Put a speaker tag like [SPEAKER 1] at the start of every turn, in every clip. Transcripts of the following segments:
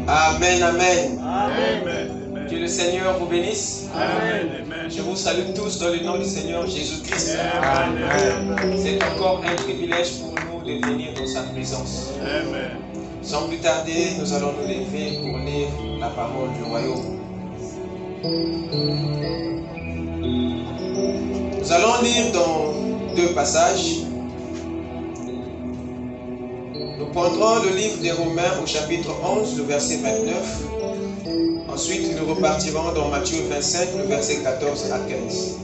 [SPEAKER 1] Amen, amen. Amen. Que le Seigneur vous bénisse. Amen. Je vous salue tous dans le nom du Seigneur Jésus-Christ. C'est encore un privilège pour nous de venir dans sa présence. Amen. Sans plus tarder, nous allons nous lever pour lire la parole du royaume. Nous allons lire dans deux passages. Nous prendrons le livre des Romains au chapitre 11, le verset 29. Ensuite, nous repartirons dans Matthieu 25, le verset 14 à 15.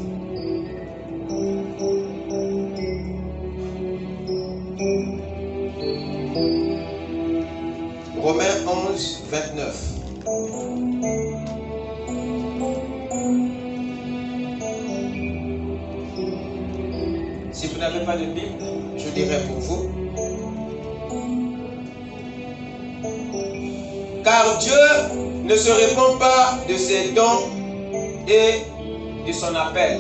[SPEAKER 1] Romains 11, 29. Si vous n'avez pas de Bible, je lirai pour vous. Car Dieu ne se répand pas de ses dons et de son appel.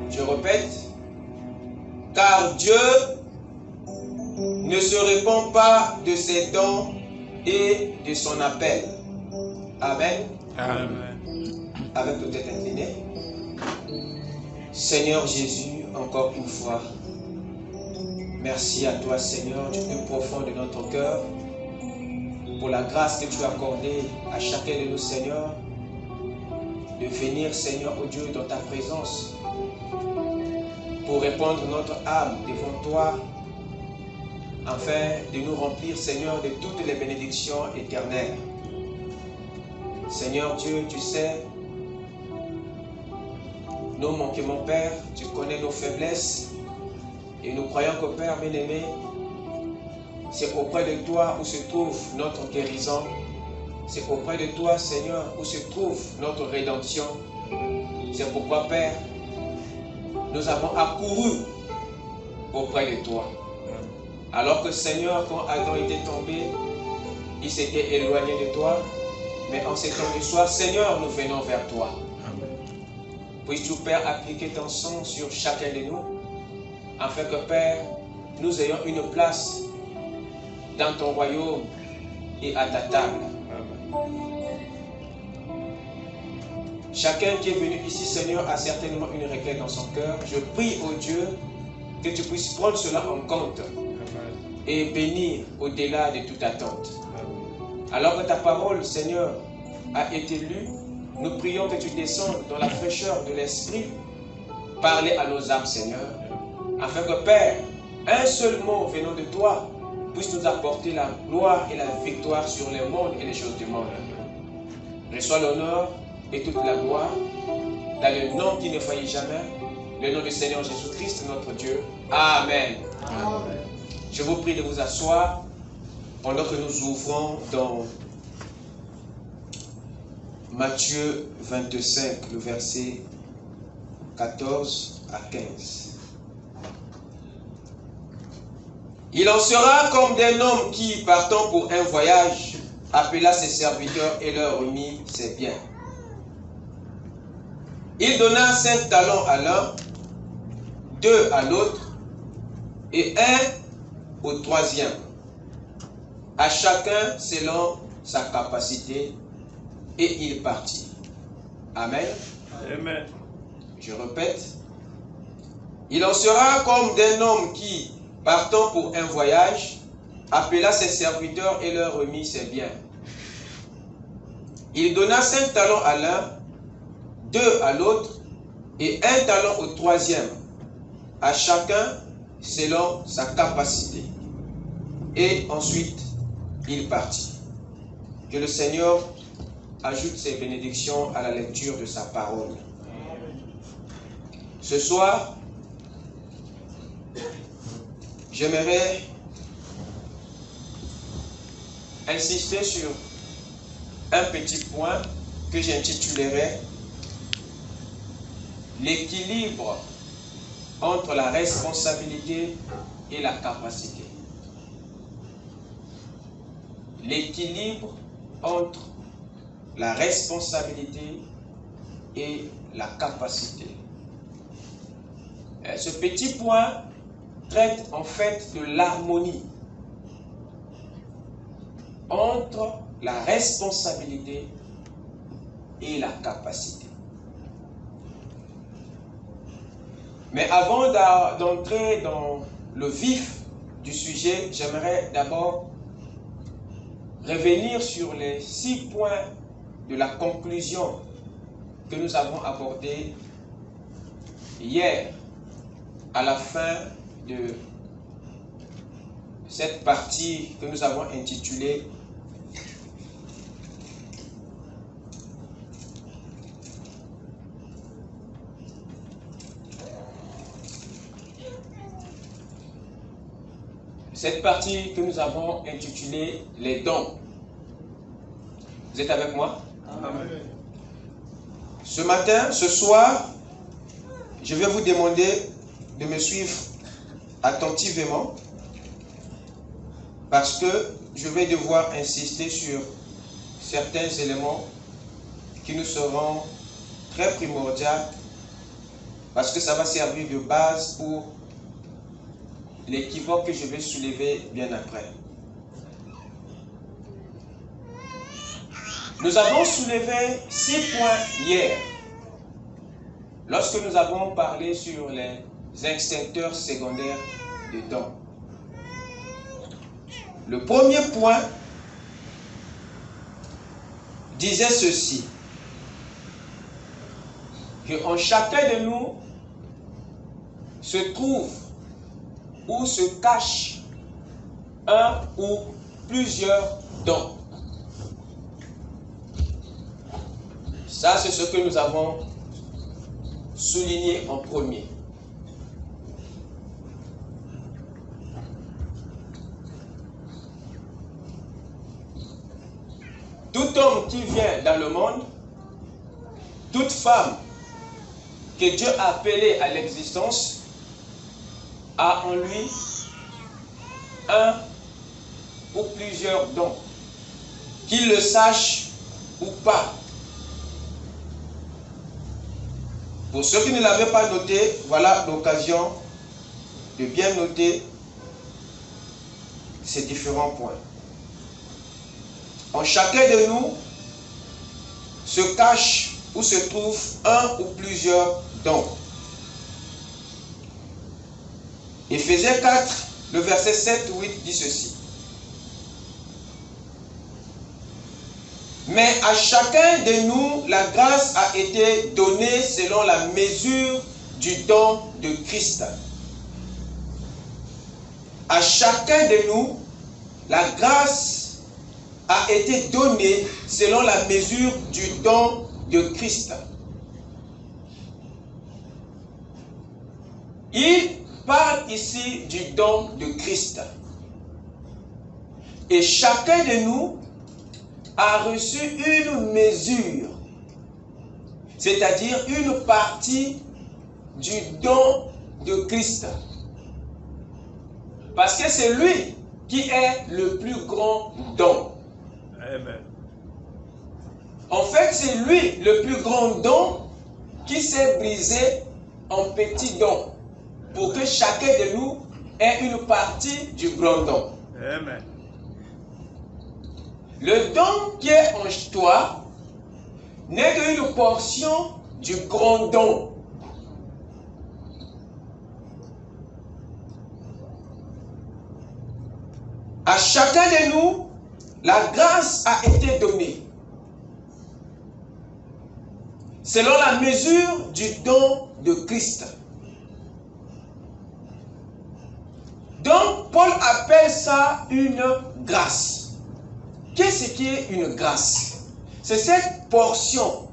[SPEAKER 1] Je répète, car Dieu ne se répand pas de ses dons et de son appel. Amen. Amen. Avec nos têtes inclinées. Seigneur Jésus, encore une fois, merci à toi, Seigneur, du plus profond de notre cœur, pour la grâce que tu as accordée à chacun de nous, Seigneur, de venir, Seigneur, oh Dieu, dans ta présence, pour répandre notre âme devant toi, afin de nous remplir, Seigneur, de toutes les bénédictions éternelles. Seigneur Dieu, tu sais nos manquements, Père, tu connais nos faiblesses, et nous croyons que, Père bien-aimé, c'est auprès de toi où se trouve notre guérison. C'est auprès de toi, Seigneur, où se trouve notre rédemption. C'est pourquoi, Père, nous avons accouru auprès de toi. Alors que, Seigneur, quand Adam était tombé, il s'était éloigné de toi. Mais en ces temps du soir, Seigneur, nous venons vers toi. Puisses-tu, Père, appliquer ton sang sur chacun de nous, afin que, Père, nous ayons une place dans ton royaume et à ta table. Chacun qui est venu ici, Seigneur, a certainement une requête dans son cœur. Je prie, ô Dieu, que tu puisses prendre cela en compte et bénir au-delà de toute attente. Alors que ta parole, Seigneur, a été lue, nous prions que tu descendes dans la fraîcheur de l'Esprit, parler à nos âmes, Seigneur, afin que, Père, un seul mot venant de toi puisse nous apporter la gloire et la victoire sur les mondes et les choses du monde. Reçois l'honneur et toute la gloire dans le nom qui ne faillit jamais, le nom du Seigneur Jésus-Christ, notre Dieu. Amen. Amen. Je vous prie de vous asseoir pendant que nous ouvrons dans Matthieu 25, le verset 14 à 15. Il en sera comme d'un homme qui, partant pour un voyage, appela ses serviteurs et leur remit ses biens. Il donna 5 talents à l'un, 2 à l'autre, et 1 au troisième, à chacun selon sa capacité, et il partit. Amen. Amen. Je répète, il en sera comme d'un homme qui, partant pour un voyage, appela ses serviteurs et leur remit ses biens. Il donna 5 talents à l'un, 2 à l'autre, et un talent au troisième, à chacun selon sa capacité. Et ensuite, il partit. Que le Seigneur ajoute ses bénédictions à la lecture de sa parole. Ce soir, j'aimerais insister sur un petit point que j'intitulerai l'équilibre entre la responsabilité et la capacité. L'équilibre entre la responsabilité et la capacité. Ce petit point traite en fait de l'harmonie entre la responsabilité et la capacité. Mais avant d'entrer dans le vif du sujet, j'aimerais d'abord revenir sur les 6 points de la conclusion que nous avons abordée hier à la fin de cette partie que nous avons intitulée les dons. Vous êtes avec moi? Amen. Ce matin, ce soir, je vais vous demander de me suivre attentivement parce que je vais devoir insister sur certains éléments qui nous seront très primordiaux parce que ça va servir de base pour l'équivoque que je vais soulever bien après. Nous avons soulevé 6 points hier lorsque nous avons parlé sur les extincteurs secondaires de dons. Le premier point disait ceci, qu'en chacun de nous se trouve ou se cache un ou plusieurs dons. Ça, c'est ce que nous avons souligné en premier. Tout homme qui vient dans le monde, toute femme que Dieu a appelée à l'existence, a en lui un ou plusieurs dons, qu'il le sache ou pas. Pour ceux qui ne l'avaient pas noté, voilà l'occasion de bien noter ces différents points. En chacun de nous se cache ou se trouve un ou plusieurs dons. Éphésiens 4, le verset 7 ou 8 dit ceci. Mais à chacun de nous, la grâce a été donnée selon la mesure du don de Christ. À chacun de nous, la grâce a été donnée selon la mesure du don de Christ. Il parle ici du don de Christ. Et chacun de nous a reçu une mesure, c'est-à-dire une partie du don de Christ. Parce que c'est lui qui est le plus grand don. Amen. En fait, c'est lui le plus grand don qui s'est brisé en petits dons pour que chacun de nous ait une partie du grand don. Amen. Le don qui est en toi n'est qu'une portion du grand don. À chacun de nous, la grâce a été donnée. selon la mesure du don de Christ. Donc, Paul appelle ça une grâce. Qu'est-ce qui est une grâce? C'est cette portion,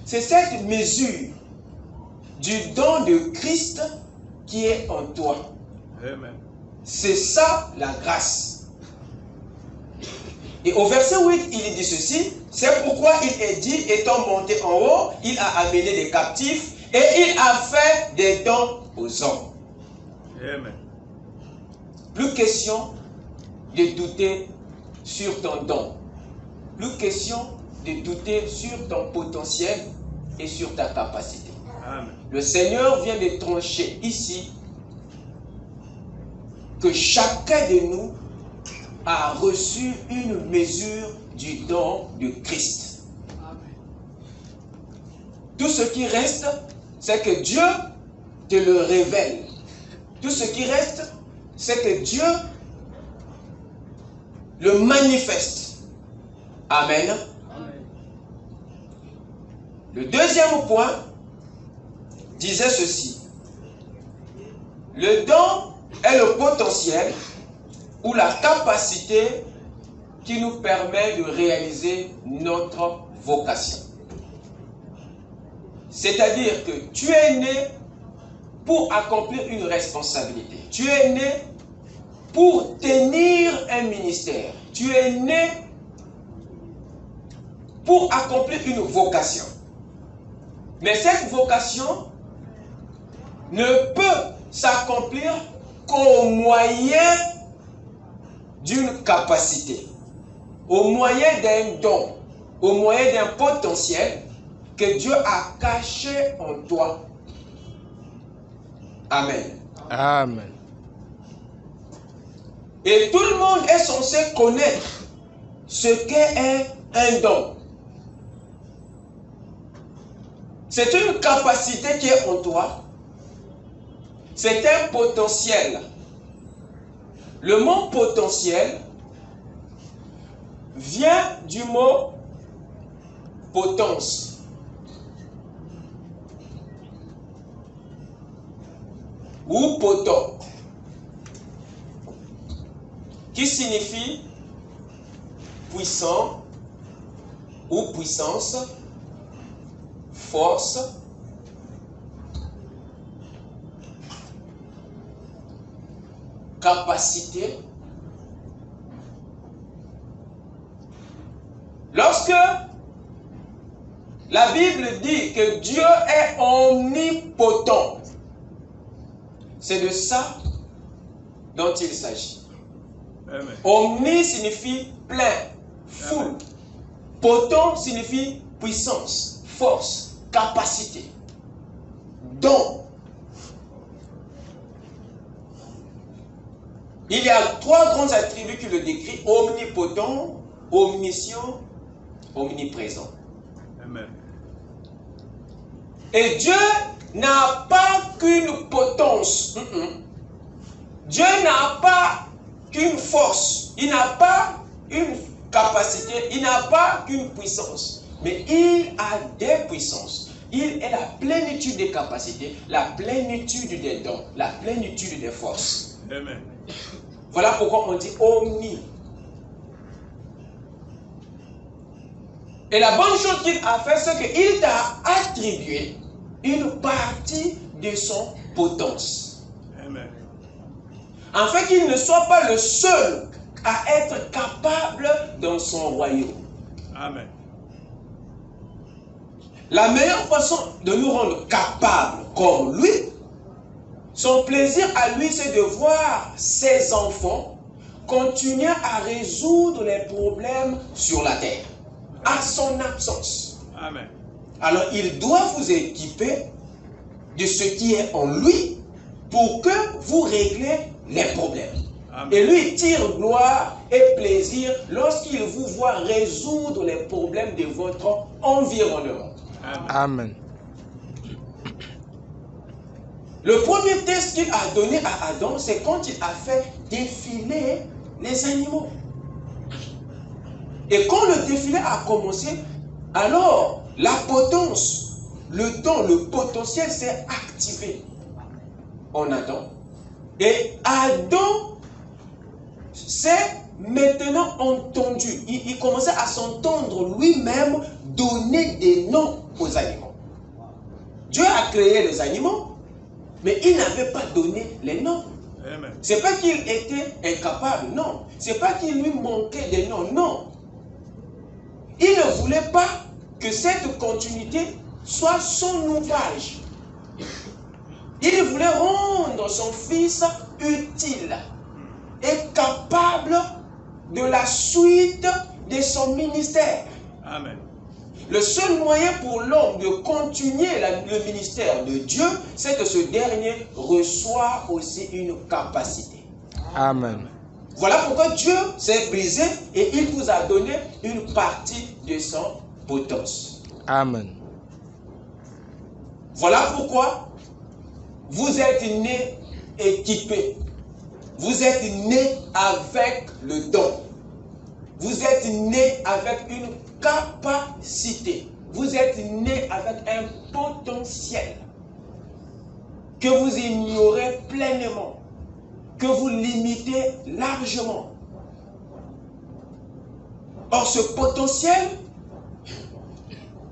[SPEAKER 1] c'est cette mesure du don de Christ qui est en toi.
[SPEAKER 2] Amen.
[SPEAKER 1] C'est ça la grâce. Et au verset 8, il dit ceci, c'est pourquoi il est dit, étant monté en haut, il a amené des captifs et il a fait des dons aux hommes.
[SPEAKER 2] Amen.
[SPEAKER 1] Plus question de douter sur ton don. Plus question de douter sur ton potentiel et sur ta capacité.
[SPEAKER 2] Amen.
[SPEAKER 1] Le Seigneur vient de trancher ici que chacun de nous a reçu une mesure du don de Christ.
[SPEAKER 3] Amen.
[SPEAKER 1] Tout ce qui reste, c'est que Dieu te le révèle. Tout ce qui reste, c'est que Dieu le manifeste. Amen.
[SPEAKER 3] Amen.
[SPEAKER 1] Le deuxième point disait ceci. Le don est le potentiel ou la capacité qui nous permet de réaliser notre vocation. C'est-à-dire que tu es né pour accomplir une responsabilité. Tu es né pour tenir un ministère. Tu es né pour accomplir une vocation. Mais cette vocation ne peut s'accomplir qu'au moyen d'une capacité, au moyen d'un don, au moyen d'un potentiel que Dieu a caché en toi. Amen.
[SPEAKER 2] Amen.
[SPEAKER 1] Et tout le monde est censé connaître ce qu'est un don. C'est une capacité qui est en toi. C'est un potentiel. Le mot potentiel vient du mot potence. Ou potent, qui signifie puissant ou puissance, force, capacité. Lorsque la Bible dit que Dieu est omnipotent, c'est de ça dont il s'agit.
[SPEAKER 2] Amen.
[SPEAKER 1] Omni signifie plein, full. Potent signifie puissance, force, capacité, don. Il y a trois grands attributs qui le décrivent: omnipotent, omniscient, omniprésent.
[SPEAKER 2] Amen.
[SPEAKER 1] Et Dieu n'a pas qu'une potence. Dieu n'a pas qu'une force. Il n'a pas une capacité. Il n'a pas qu'une puissance. Mais il a des puissances. Il est la plénitude des capacités, la plénitude des dons, la plénitude des forces.
[SPEAKER 2] Amen.
[SPEAKER 1] Voilà pourquoi on dit omni. Et la bonne chose qu'il a fait, c'est qu'il t'a attribué une partie de son potence.
[SPEAKER 2] Amen.
[SPEAKER 1] Afin qu'il ne soit pas le seul à être capable dans son royaume.
[SPEAKER 2] Amen.
[SPEAKER 1] La meilleure façon de nous rendre capables comme lui, son plaisir à lui, c'est de voir ses enfants continuer à résoudre les problèmes sur la terre, à son absence.
[SPEAKER 2] Amen.
[SPEAKER 1] Alors, il doit vous équiper de ce qui est en lui pour que vous réglez les problèmes.
[SPEAKER 2] Amen.
[SPEAKER 1] Et lui tire gloire et plaisir lorsqu'il vous voit résoudre les problèmes de votre environnement.
[SPEAKER 2] Amen.
[SPEAKER 3] Amen.
[SPEAKER 1] Le premier test qu'il a donné à Adam, c'est quand il a fait défiler les animaux. Et quand le défilé a commencé, alors la potence, le don, le potentiel s'est activé en Adam. Et Adam s'est maintenant entendu. Il commençait à s'entendre lui-même donner des noms aux animaux. Dieu a créé les animaux, mais il n'avait pas donné les noms. Ce n'est pas qu'il était incapable, non. Ce n'est pas qu'il lui manquait des noms, non. Il ne voulait pas que cette continuité soit son ouvrage. Il voulait rendre son fils utile et capable de la suite de son ministère.
[SPEAKER 2] Amen.
[SPEAKER 1] Le seul moyen pour l'homme de continuer le ministère de Dieu, c'est que ce dernier reçoit aussi une capacité.
[SPEAKER 2] Amen.
[SPEAKER 1] Voilà pourquoi Dieu s'est brisé et il vous a donné une partie de son potence.
[SPEAKER 2] Amen.
[SPEAKER 1] Voilà pourquoi vous êtes nés équipés. Vous êtes nés avec le don. Vous êtes nés avec une capacité. Vous êtes nés avec un potentiel que vous ignorez pleinement, que vous limitez largement. Or, ce potentiel,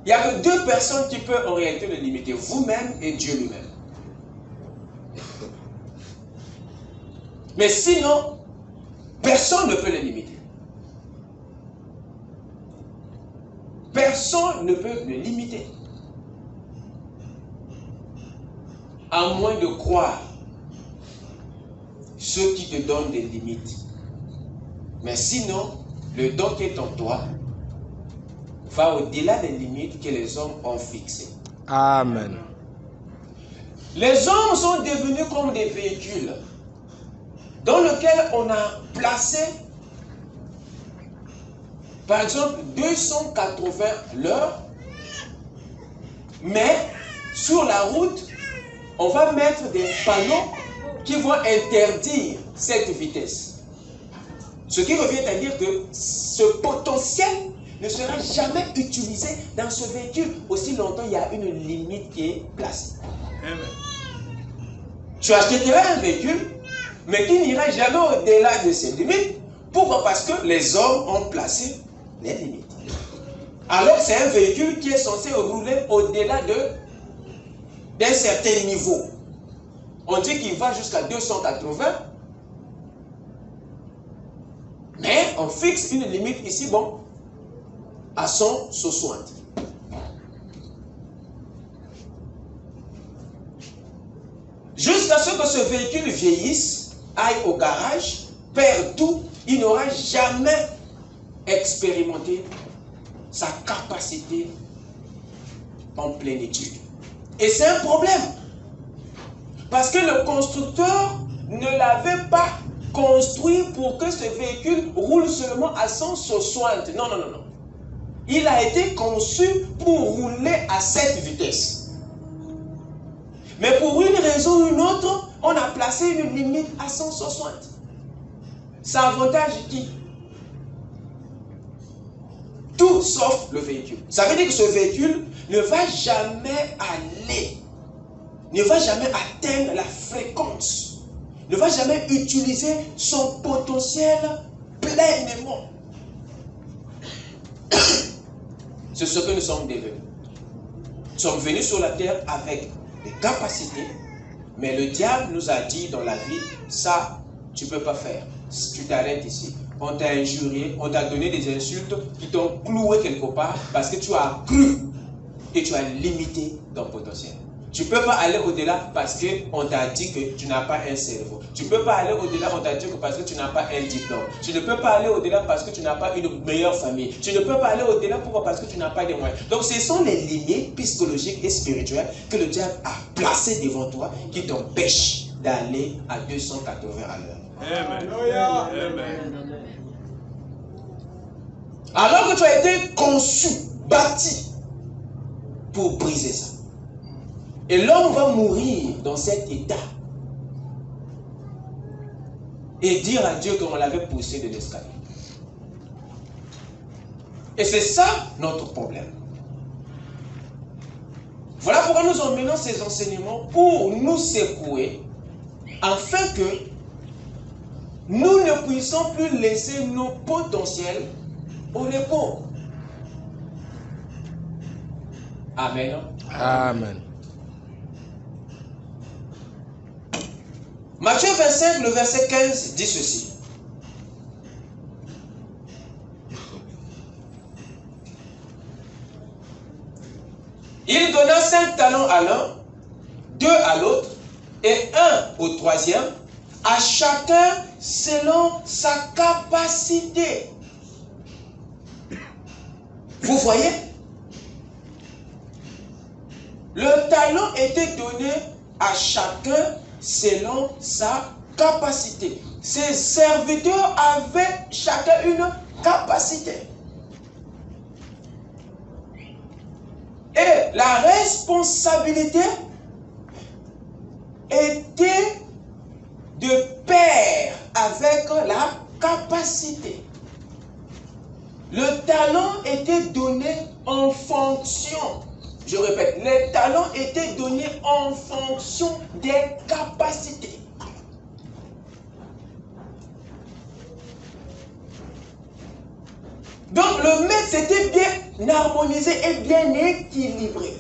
[SPEAKER 1] il n'y a que deux personnes qui peuvent en réalité le limiter, vous-même et Dieu lui-même. Mais sinon, personne ne peut le limiter. Personne ne peut le limiter. À moins de croire ceux qui te donnent des limites. Mais sinon, le don qui est en toi va au-delà des limites que les hommes ont fixées.
[SPEAKER 2] Amen.
[SPEAKER 1] Les hommes sont devenus comme des véhicules dans lesquels on a placé, par exemple, 280 l'heure, mais sur la route, on va mettre des panneaux qui vont interdire cette vitesse. Ce qui revient à dire que ce potentiel ne sera jamais utilisé dans ce véhicule aussi longtemps il y a une limite qui est placée.
[SPEAKER 2] Amen.
[SPEAKER 1] Tu achèteras un véhicule, mais qui n'ira jamais au-delà de ces limites. Pourquoi? Parce que les hommes ont placé les limites. Alors c'est un véhicule qui est censé rouler au-delà d'un certain niveau. On dit qu'il va jusqu'à 280, mais on fixe une limite ici, bon, à 160. Jusqu'à ce que ce véhicule vieillisse, aille au garage, perd tout, il n'aura jamais expérimenté sa capacité en plénitude. Et c'est un problème. Parce que le constructeur ne l'avait pas construit pour que ce véhicule roule seulement à 160. Non, non, non, non. Il a été conçu pour rouler à cette vitesse. Mais pour une raison ou une autre, on a placé une limite à 160. Ça avantage qui? Tout sauf le véhicule. Ça veut dire que ce véhicule ne va jamais aller, ne va jamais atteindre la fréquence, ne va jamais utiliser son potentiel pleinement. C'est ce que nous sommes devenus. Nous sommes venus sur la terre avec des capacités, mais le diable nous a dit dans la vie, ça, tu ne peux pas faire. Tu t'arrêtes ici. On t'a injurié, on t'a donné des insultes qui t'ont cloué quelque part parce que tu as cru et tu as limité ton potentiel. Tu ne peux pas aller au-delà parce qu'on t'a dit que tu n'as pas un cerveau. Tu ne peux pas aller au-delà, on t'a dit que parce que tu n'as pas un diplôme. Tu ne peux pas aller au-delà parce que tu n'as pas une meilleure famille. Tu ne peux pas aller au-delà parce que tu n'as pas de moyens. Donc ce sont les limites psychologiques et spirituelles que le diable a placées devant toi qui t'empêchent d'aller à 280 à l'heure.
[SPEAKER 2] Amen. Amen.
[SPEAKER 1] Alors que tu as été conçu, bâti pour briser ça. Et l'homme va mourir dans cet état et dire à Dieu qu'on l'avait poussé de l'escalier. Et c'est ça notre problème. Voilà pourquoi nous emmenons ces enseignements pour nous secouer, afin que nous ne puissions plus laisser nos potentiels au repos. Amen.
[SPEAKER 2] Amen.
[SPEAKER 1] Matthieu 25, le verset 15 dit ceci. Il donna 5 talents à l'un, 2 à l'autre, et 1 au troisième, à chacun selon sa capacité. Vous voyez? Le talent était donné à chacun selon sa capacité. Ses serviteurs avaient chacun une capacité. Et la responsabilité était de pair avec la capacité. Le talent était donné en fonction. Je répète, les talents étaient donnés en fonction des capacités. Donc le maître était bien harmonisé et bien équilibré.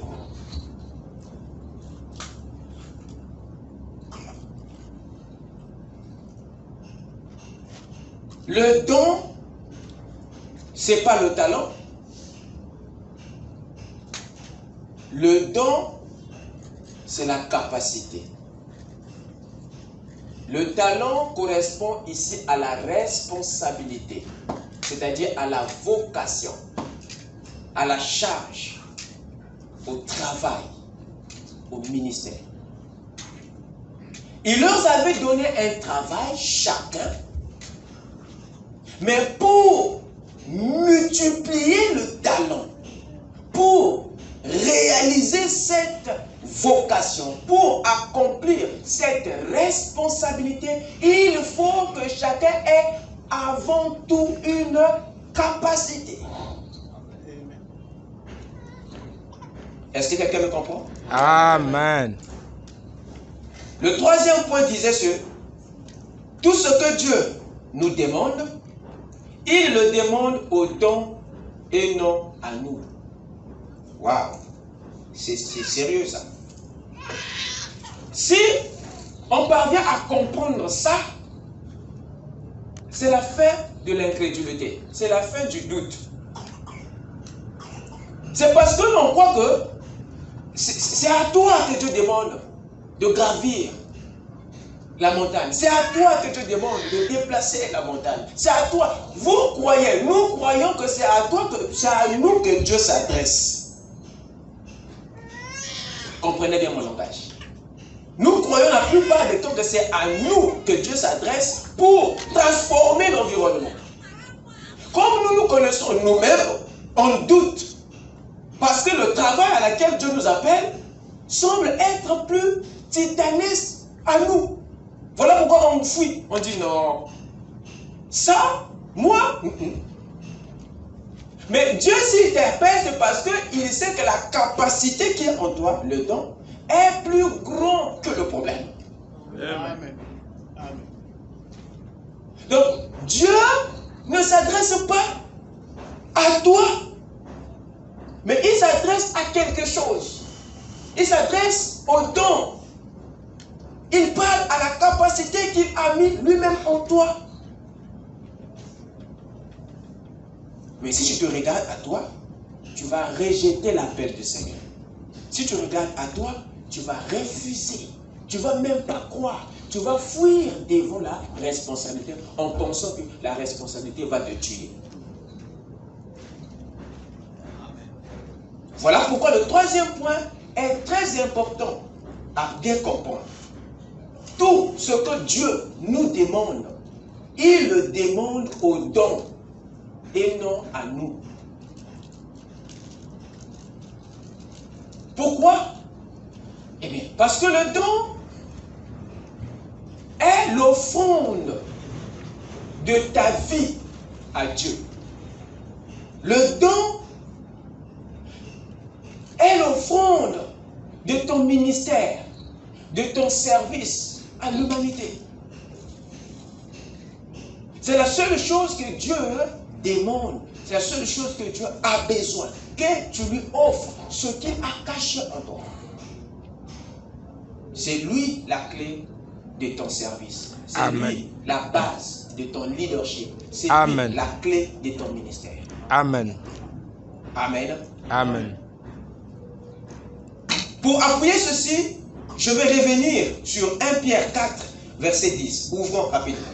[SPEAKER 1] Le don, ce n'est pas le talent. Le don, c'est la capacité. Le talent correspond ici à la responsabilité, c'est-à-dire à la vocation, à la charge, au travail, au ministère. Il leur avait donné un travail chacun, mais pour multiplier le talent, pour réaliser cette vocation, pour accomplir cette responsabilité, il faut que chacun ait avant tout une capacité. Est-ce que quelqu'un me comprend?
[SPEAKER 2] Amen.
[SPEAKER 1] Le troisième point disait tout ce que Dieu nous demande, il le demande au don et non à nous. Waouh, c'est sérieux ça. Si on parvient à comprendre ça, c'est la fin de l'incrédulité, c'est la fin du doute. C'est parce que l'on croit que c'est à toi que Dieu demande de gravir la montagne. C'est à toi que Dieu demande de déplacer la montagne. C'est à toi. Vous croyez, nous croyons que c'est à toi, c'est à nous que Dieu s'adresse. Comprenez bien mon langage. Nous croyons la plupart du temps que c'est à nous que Dieu s'adresse pour transformer l'environnement. Comme nous nous connaissons nous-mêmes, on doute. Parce que le travail à laquelle Dieu nous appelle semble être plus titanesque à nous. Voilà pourquoi on fuit. On dit non. Ça, moi, Mais Dieu s'interpelle, c'est parce qu'il sait que la capacité qui est en toi, le don, est plus grand que le problème.
[SPEAKER 2] Amen.
[SPEAKER 3] Amen.
[SPEAKER 1] Donc, Dieu ne s'adresse pas à toi, mais il s'adresse à quelque chose. Il s'adresse au don. Il parle à la capacité qu'il a mis lui-même en toi. Mais si tu te regardes à toi, tu vas rejeter l'appel du Seigneur. Si tu regardes à toi, tu vas refuser. Tu ne vas même pas croire. Tu vas fuir devant la responsabilité en pensant que la responsabilité va te tuer. Voilà pourquoi le troisième point est très important à bien comprendre. Tout ce que Dieu nous demande, il le demande au don et non à nous. Pourquoi? Eh bien, parce que le don est l'offrande de ta vie à Dieu. Le don est l'offrande de ton ministère, de ton service à l'humanité. C'est la seule chose que Dieu demande. C'est la seule chose que Dieu a besoin. Que tu lui offres ce qu'il a caché en toi. C'est lui la clé de ton service. C'est lui la base de ton leadership. C'est lui la clé de ton ministère.
[SPEAKER 2] Amen.
[SPEAKER 1] Amen.
[SPEAKER 2] Amen.
[SPEAKER 1] Pour appuyer ceci, je vais revenir sur 1 Pierre 4, verset 10. Ouvrons rapidement.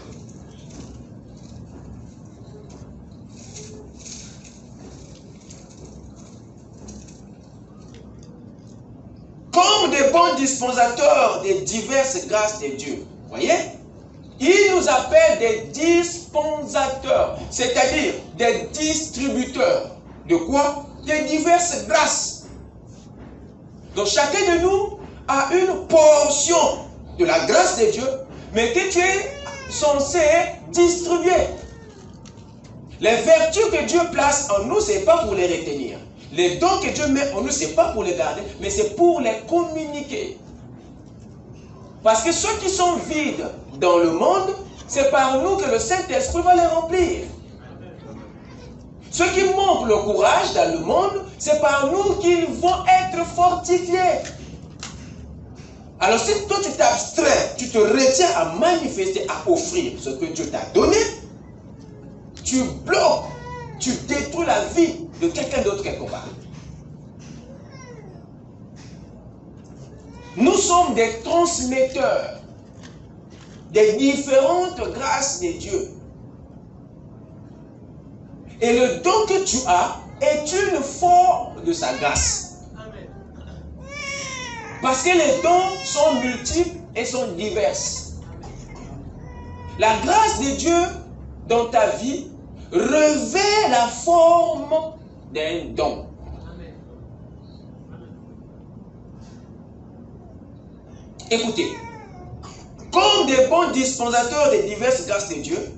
[SPEAKER 1] Comme des bons dispensateurs des diverses grâces de Dieu. Voyez? Il nous appelle des dispensateurs, c'est-à-dire des distributeurs. De quoi? Des diverses grâces. Donc chacun de nous a une portion de la grâce de Dieu, mais que tu es censé distribuer. Les vertus que Dieu place en nous, ce n'est pas pour les retenir. Les dons que Dieu met en nous, ce n'est pas pour les garder, mais c'est pour les communiquer. Parce que ceux qui sont vides dans le monde, c'est par nous que le Saint-Esprit va les remplir. Ceux qui manquent le courage dans le monde, c'est par nous qu'ils vont être fortifiés. Alors si toi tu t'abstrais, tu te retiens à manifester, à offrir ce que Dieu t'a donné, tu bloques, tu détruis la vie de quelqu'un d'autre quelque part. Nous sommes des transmetteurs des différentes grâces de Dieu. Et le don que tu as est une forme de sa grâce. Parce que les dons sont multiples et sont diverses. La grâce de Dieu dans ta vie revêt la forme d'un don. Écoutez, comme des bons dispensateurs des diverses grâces de Dieu,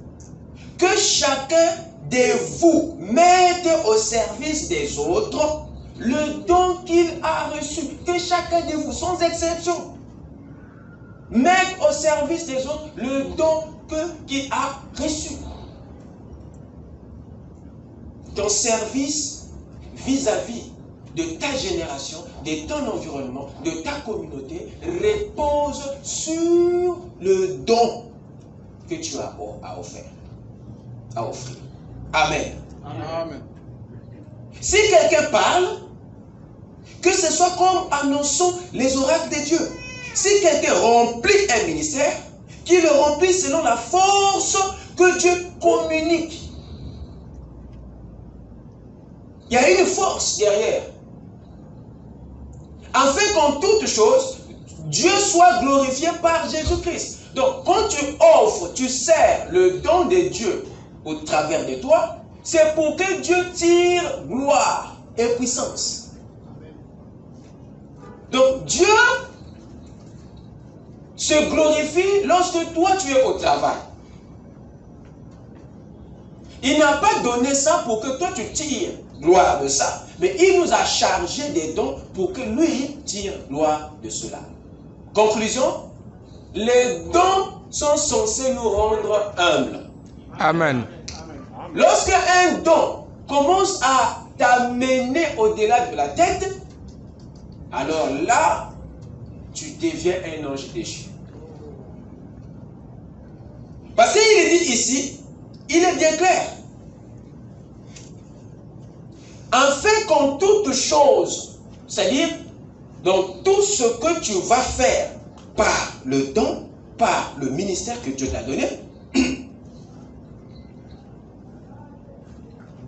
[SPEAKER 1] que chacun de vous mette au service des autres le don qu'il a reçu. Que chacun de vous, sans exception, mette au service des autres le don qu'il a reçu. Ton service vis-à-vis de ta génération, de ton environnement, de ta communauté, repose sur le don que tu as à offrir. Amen.
[SPEAKER 2] Amen.
[SPEAKER 1] Si quelqu'un parle, que ce soit comme annonçant les oracles de Dieu. Si quelqu'un remplit un ministère, qu'il le remplisse selon la force que Dieu communique. Il y a une force derrière. Afin qu'en toute chose, Dieu soit glorifié par Jésus-Christ. Donc, quand tu offres, tu sers le don de Dieu au travers de toi, c'est pour que Dieu tire gloire et puissance. Donc, Dieu se glorifie lorsque toi, tu es au travail. Il n'a pas donné ça pour que toi, tu tires gloire de ça. Mais il nous a chargé des dons pour que lui tire gloire de cela. Conclusion, les dons sont censés nous rendre humbles.
[SPEAKER 2] Amen.
[SPEAKER 1] Lorsque un don commence à t'amener au-delà de la tête, alors là, tu deviens un ange déchu. Parce qu'il est dit ici, il est bien clair. Afin qu'en toute chose, c'est-à-dire dans tout ce que tu vas faire par le don, par le ministère que Dieu t'a donné,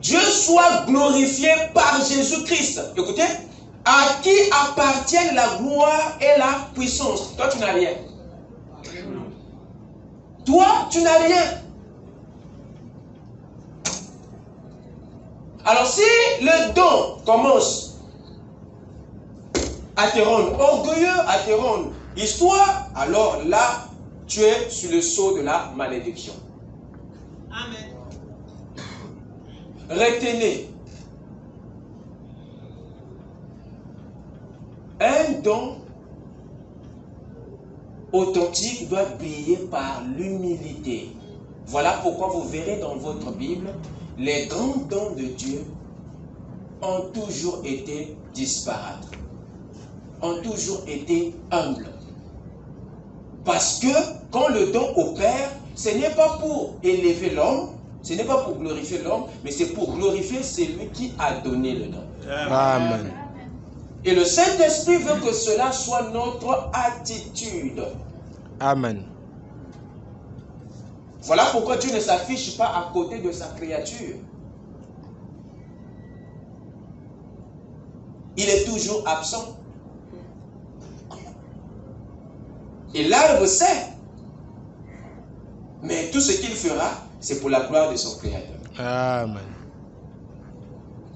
[SPEAKER 1] Dieu soit glorifié par Jésus-Christ. Écoutez, à qui appartiennent la gloire et la puissance. Toi, tu n'as rien. Toi, tu n'as rien. Alors, si le don commence à te rendre orgueilleux, à te rendre histoire, alors là, tu es sur le sceau de la malédiction.
[SPEAKER 3] Amen.
[SPEAKER 1] Retenez, un un don authentique doit briller par l'humilité. Voilà pourquoi vous verrez dans votre Bible, les grands dons de Dieu ont toujours été disparates, ont toujours été humbles. Parce que quand le don opère, ce n'est pas pour élever l'homme, ce n'est pas pour glorifier l'homme, mais c'est pour glorifier celui qui a donné le don.
[SPEAKER 2] Amen.
[SPEAKER 1] Et le Saint-Esprit veut que cela soit notre attitude.
[SPEAKER 2] Amen.
[SPEAKER 1] Voilà pourquoi Dieu ne s'affiche pas à côté de sa créature. Il est toujours absent. Et l'arbre sait. Mais tout ce qu'il fera, c'est pour la gloire de son Créateur.
[SPEAKER 2] Amen.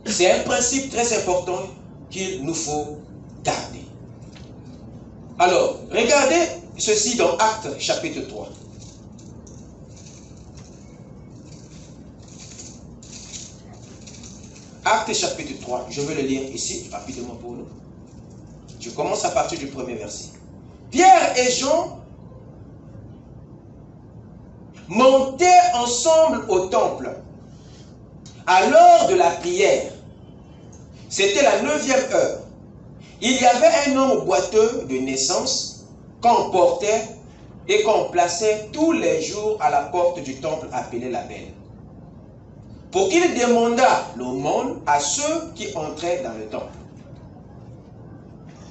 [SPEAKER 1] C'est un principe très important qu'il nous faut garder. Alors, regardez ceci dans Actes chapitre 3. Actes chapitre 3, je vais le lire ici, rapidement pour nous. Je commence à partir du premier verset. Pierre et Jean montaient ensemble au temple à l'heure de la prière. C'était la 9e heure. Il y avait un homme boiteux de naissance qu'on portait et qu'on plaçait tous les jours à la porte du temple appelé la Belle, pour qu'il demandât l'aumône à ceux qui entraient dans le temple.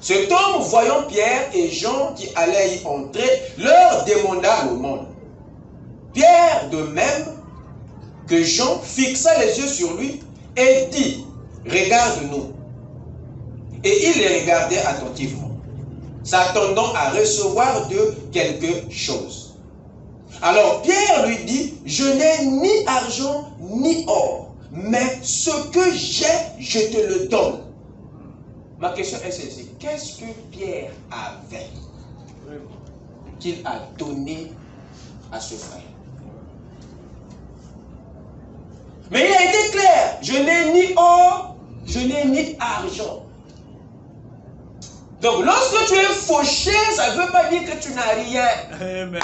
[SPEAKER 1] Cet homme, voyant Pierre et Jean qui allaient y entrer, leur demanda l'aumône. Pierre, de même que Jean, fixa les yeux sur lui et dit, « Regarde-nous. » Et il les regardait attentivement, s'attendant à recevoir d'eux quelque chose. Alors Pierre lui dit, « Je n'ai ni argent ni or, mais ce que j'ai, je te le donne. » Ma question est celle-ci. Qu'est-ce que Pierre avait qu'il a donné à ce frère? Mais il a été clair. Je n'ai ni or, je n'ai ni argent. Donc lorsque tu es fauché, ça ne veut pas dire que tu n'as rien.
[SPEAKER 3] Amen.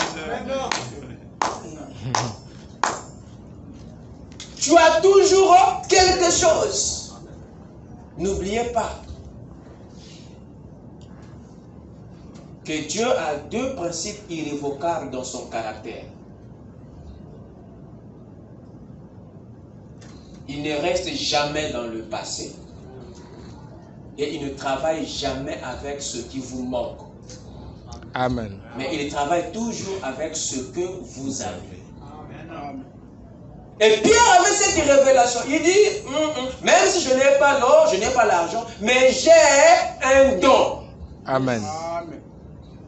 [SPEAKER 1] Tu as toujours quelque chose. N'oubliez pas que Dieu a deux principes irrévocables dans son caractère. Il ne reste jamais dans le passé et il ne travaille jamais avec ce qui vous manque.
[SPEAKER 2] Amen.
[SPEAKER 1] Mais il travaille toujours avec ce que vous avez. Et Pierre avait cette révélation. Il dit, même si je n'ai pas l'or, je n'ai pas l'argent, mais j'ai un don.
[SPEAKER 2] Amen.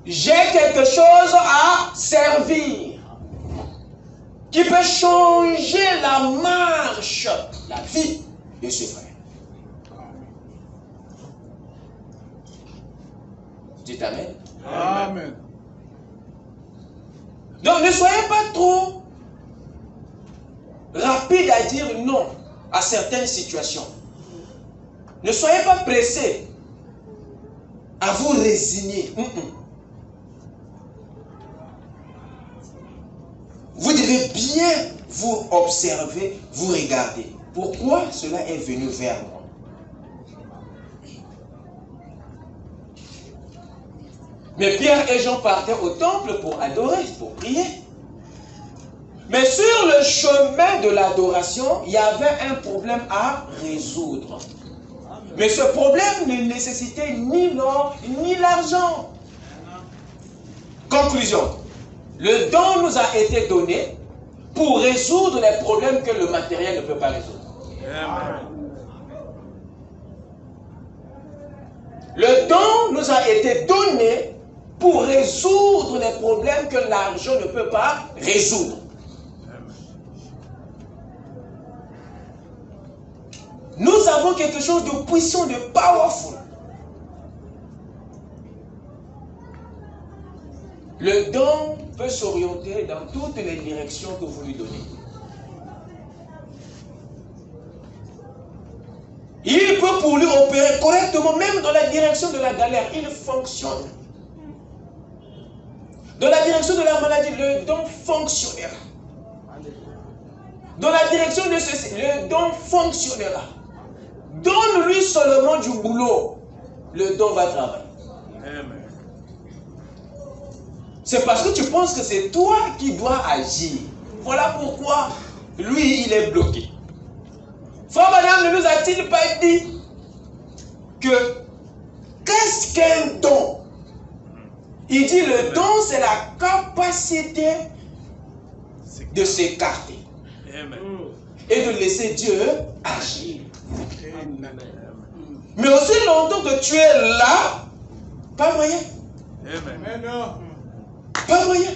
[SPEAKER 1] J'ai quelque chose à servir qui peut changer la marche, la vie de ce frère. Dites Amen.
[SPEAKER 3] Amen.
[SPEAKER 1] Donc ne soyez pas trop rapide à dire non à certaines situations. Ne soyez pas pressé à vous résigner. Vous devez bien vous observer, vous regarder. Pourquoi cela est venu vers moi? Mais Pierre et Jean partaient au temple pour adorer, pour prier. Mais sur le chemin de l'adoration, il y avait un problème à résoudre. Mais ce problème ne nécessitait ni l'or, ni l'argent. Conclusion. Le don nous a été donné pour résoudre les problèmes que le matériel ne peut pas résoudre.
[SPEAKER 3] Amen.
[SPEAKER 1] Le don nous a été donné pour résoudre les problèmes que l'argent ne peut pas résoudre. Nous avons quelque chose de puissant, de powerful. Le don peut s'orienter dans toutes les directions que vous lui donnez. Il peut pour lui opérer correctement, même dans la direction de la galère, il fonctionne. Dans la direction de la maladie, le don fonctionnera. Dans la direction de ceci, le don fonctionnera. Donne-lui seulement du boulot, le don va travailler.
[SPEAKER 3] Amen.
[SPEAKER 1] C'est parce que tu penses que c'est toi qui dois agir. Voilà pourquoi lui, il est bloqué. Frère Madame ne nous a-t-il pas dit que qu'est-ce qu'un don? Il dit le don, c'est la capacité de s'écarter et de laisser Dieu agir. Mais aussi longtemps que tu es là, pas moyen. Pas moyen.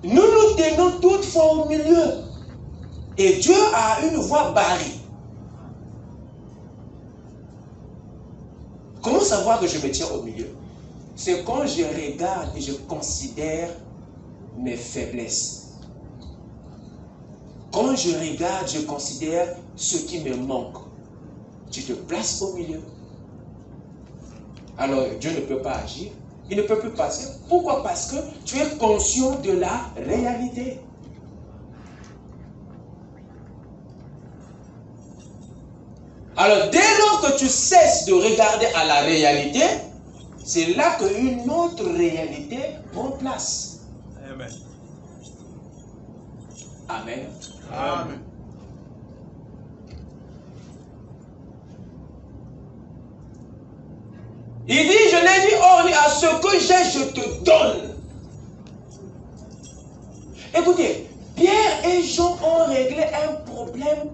[SPEAKER 1] Nous nous tenons toutefois au milieu. Et Dieu a une voie barrée. Comment savoir que je me tiens au milieu? C'est quand je regarde et je considère mes faiblesses. Quand je regarde, je considère ce qui me manque. Tu te places au milieu. Alors Dieu ne peut pas agir. Il ne peut plus passer. Pourquoi? Parce que tu es conscient de la réalité. Alors, dès lors que tu cesses de regarder à la réalité, c'est là qu'une autre réalité prend place.
[SPEAKER 3] Amen.
[SPEAKER 1] Amen.
[SPEAKER 3] Amen.
[SPEAKER 1] Il dit, je n'ai ni or ni à ce que j'ai, je te donne. Écoutez, Pierre et Jean ont réglé un problème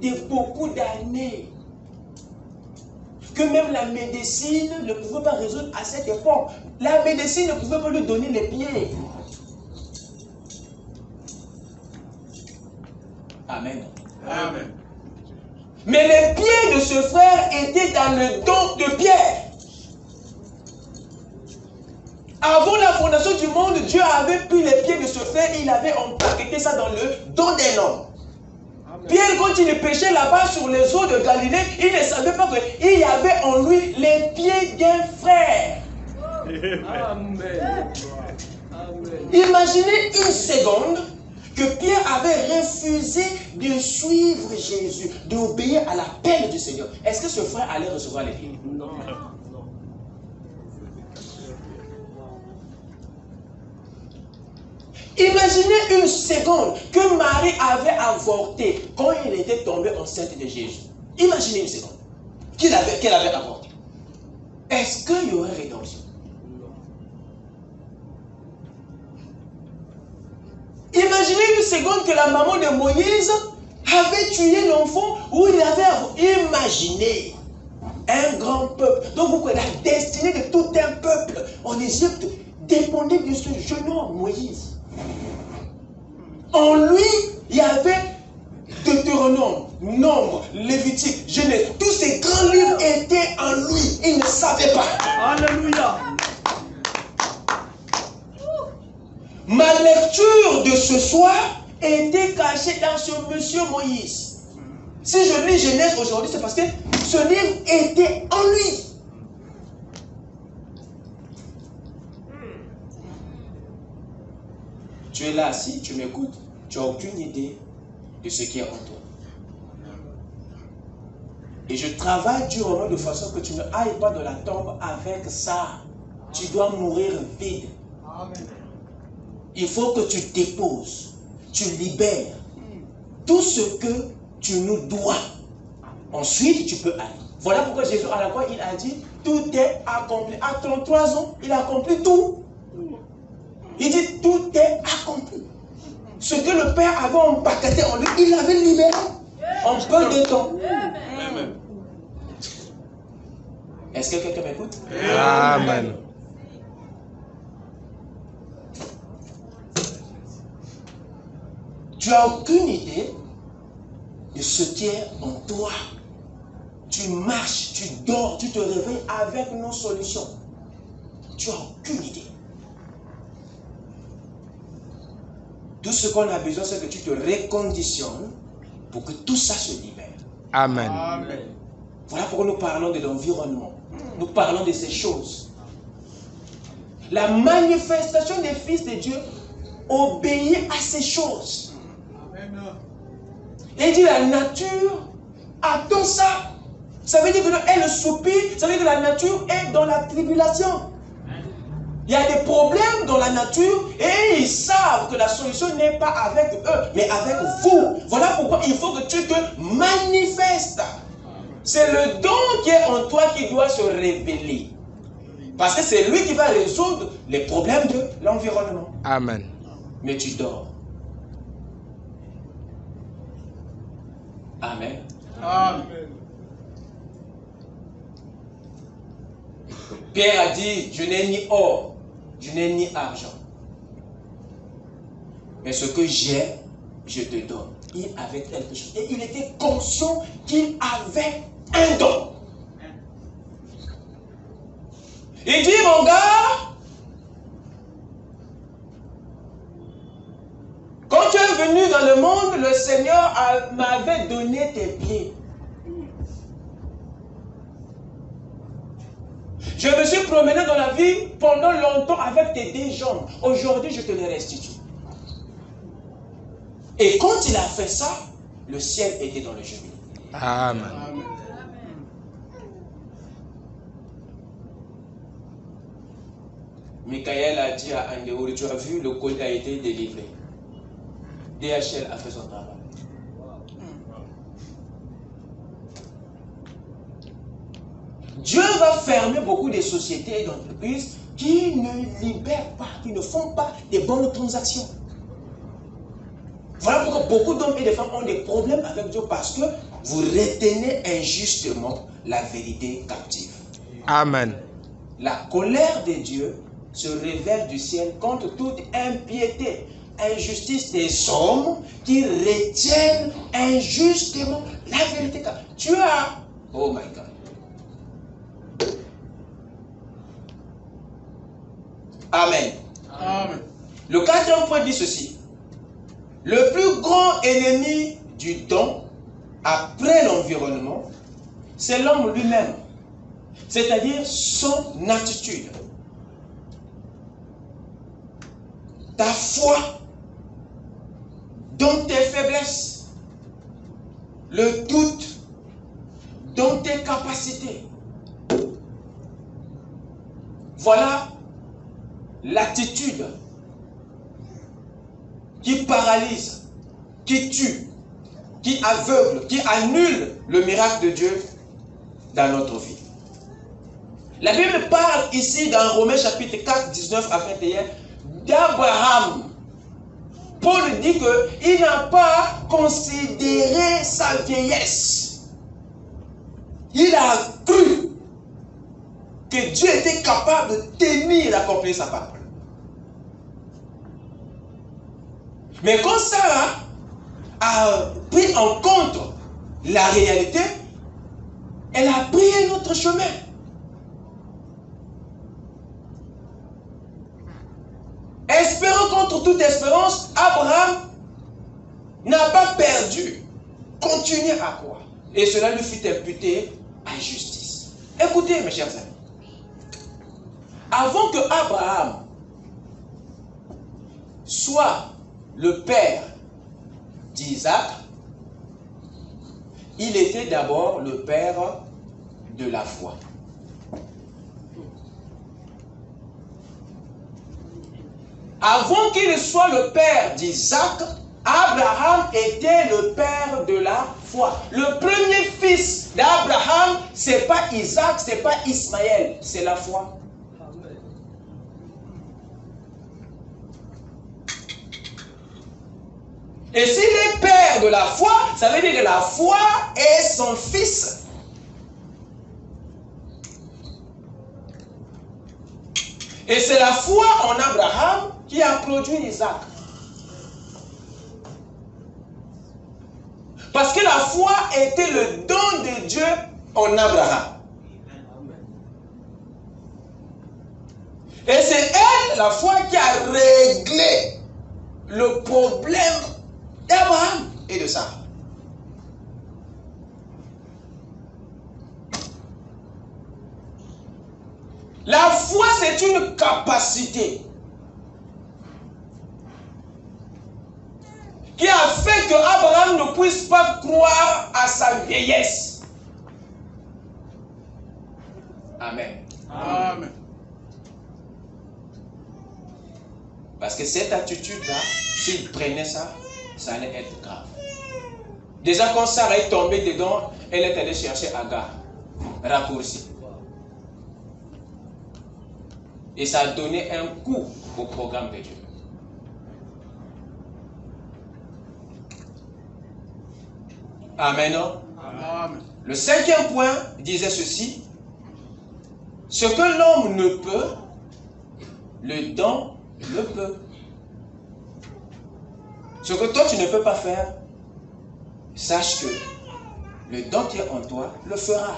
[SPEAKER 1] de beaucoup d'années que même la médecine ne pouvait pas résoudre à cette époque. La médecine ne pouvait pas lui donner les pieds. Amen.
[SPEAKER 3] Amen.
[SPEAKER 1] Mais les pieds de ce frère étaient dans le don de Pierre. Avant la fondation du monde, Dieu avait pris les pieds de ce frère et il avait empaqueté ça dans le don d'un homme. Pierre, quand il pêchait là-bas sur les eaux de Galilée, il ne savait pas qu'il y avait en lui les pieds d'un frère.
[SPEAKER 3] Amen.
[SPEAKER 1] Imaginez une seconde que Pierre avait refusé de suivre Jésus, d'obéir à l'appel du Seigneur. Est-ce que ce frère allait recevoir les pieds?
[SPEAKER 3] Non.
[SPEAKER 1] Imaginez une seconde que Marie avait avorté quand elle était tombée enceinte de Jésus. Imaginez une seconde qu'elle avait avorté. Est-ce qu'il y aurait rédemption? Imaginez une seconde que la maman de Moïse avait tué l'enfant où il avait imaginé un grand peuple. Donc vous voyez, la destinée de tout un peuple en Égypte dépendait de ce jeune homme, Moïse. En lui, il y avait Deutéronome, Nombre, Lévitique, Genèse. Tous ces grands livres étaient en lui. Il ne savait pas.
[SPEAKER 3] Alléluia.
[SPEAKER 1] Ma lecture de ce soir était cachée dans ce monsieur Moïse. Si je lis Genèse aujourd'hui, c'est parce que ce livre était en lui. Tu es là assis, tu m'écoutes, tu n'as aucune idée de ce qui est en toi. Et je travaille durement de façon que tu ne ailles pas dans la tombe avec ça. Tu dois mourir vide.
[SPEAKER 3] Amen.
[SPEAKER 1] Il faut que tu déposes, tu libères tout ce que tu nous dois. Ensuite, tu peux aller. Voilà pourquoi Jésus, à la croix, il a dit, tout est accompli. À 33 ans, il a accompli tout. Il dit, tout est accompli. Ce que le Père avait empaqueté en lui, il l'avait libéré en peu de temps.
[SPEAKER 3] Amen.
[SPEAKER 1] Est-ce que quelqu'un m'écoute?
[SPEAKER 2] Amen.
[SPEAKER 1] Tu n'as aucune idée de ce qui est en toi. Tu marches, tu dors, tu te réveilles avec nos solutions. Tu n'as aucune idée. Tout ce qu'on a besoin, c'est que tu te reconditionnes pour que tout ça se libère.
[SPEAKER 2] Amen.
[SPEAKER 3] Amen.
[SPEAKER 1] Voilà pourquoi nous parlons de l'environnement. Nous parlons de ces choses. La manifestation des fils de Dieu obéit à ces choses.
[SPEAKER 3] Amen.
[SPEAKER 1] Et il dit la nature attend ça. Ça veut dire qu'elle soupire, ça veut dire que la nature est dans la tribulation. Il y a des problèmes dans la nature et ils savent que la solution n'est pas avec eux, mais avec vous. Voilà pourquoi il faut que tu te manifestes. C'est le don qui est en toi qui doit se révéler. Parce que c'est lui qui va résoudre les problèmes de l'environnement.
[SPEAKER 2] Amen.
[SPEAKER 1] Mais tu dors. Amen.
[SPEAKER 3] Amen.
[SPEAKER 1] Pierre a dit, je n'ai ni or, je n'ai ni argent. Mais ce que j'ai, je te donne. Il avait quelque chose. Et il était conscient qu'il avait un don. Il dit, mon gars, quand tu es venu dans le monde, le Seigneur m'avait donné tes pieds. Je me suis promené dans la vie pendant longtemps avec tes deux jambes. Aujourd'hui, je te les restitue. Et quand il a fait ça, le ciel était dans le jubilé.
[SPEAKER 2] Amen.
[SPEAKER 3] Amen.
[SPEAKER 1] Michael a dit à Andéouri, tu as vu, le colis a été délivré. DHL a fait son travail. Dieu va fermer beaucoup de sociétés et d'entreprises qui ne libèrent pas, qui ne font pas des bonnes transactions. Voilà pourquoi beaucoup d'hommes et de femmes ont des problèmes avec Dieu parce que vous retenez injustement la vérité captive.
[SPEAKER 2] Amen.
[SPEAKER 1] La colère de Dieu se révèle du ciel contre toute impiété, injustice des hommes qui retiennent injustement la vérité captive. Tu as... Oh my God. Amen.
[SPEAKER 3] Amen.
[SPEAKER 1] Le quatrième point dit ceci. Le plus grand ennemi du don, après l'environnement, c'est l'homme lui-même. C'est-à-dire son attitude. Ta foi dans tes faiblesses. Le doute dans tes capacités. Voilà l'attitude qui paralyse, qui tue, qui aveugle, qui annule le miracle de Dieu dans notre vie. La Bible parle ici dans Romains chapitre 4, 19 à 21 d'Abraham. Paul dit qu'il n'a pas considéré sa vieillesse. Il a cru que Dieu était capable de tenir et d'accomplir sa parole. Mais quand Sarah a pris en compte la réalité, elle a pris un autre chemin. Espérant contre toute espérance, Abraham n'a pas perdu. Continue à croire. Et cela lui fut imputé à justice. Écoutez, mes chers amis. Avant que Abraham soit le père d'Isaac, il était d'abord le père de la foi. Avant qu'il soit le père d'Isaac, Abraham était le père de la foi. Le premier fils d'Abraham, ce n'est pas Isaac, ce n'est pas Ismaël, c'est la foi. Et s'il est père de la foi, ça veut dire que la foi est son fils. Et c'est la foi en Abraham qui a produit Isaac. Parce que la foi était le don de Dieu en Abraham. Et c'est elle, la foi, qui a réglé le problème d'Abraham et de Sarah. La foi, c'est une capacité qui a fait que Abraham ne puisse pas croire à sa vieillesse. Amen.
[SPEAKER 3] Amen.
[SPEAKER 1] Parce que cette attitude-là, s'il prenait ça, ça allait être grave. Déjà, quand Sarah est tombée dedans, elle est allée chercher Agar. Raccourci. Et ça a donné un coup au programme de Dieu. Amen.
[SPEAKER 3] Amen.
[SPEAKER 1] Le cinquième point disait ceci. Ce que l'homme ne peut, le don le peut. Ce que toi tu ne peux pas faire, sache que le don qui est en toi le fera.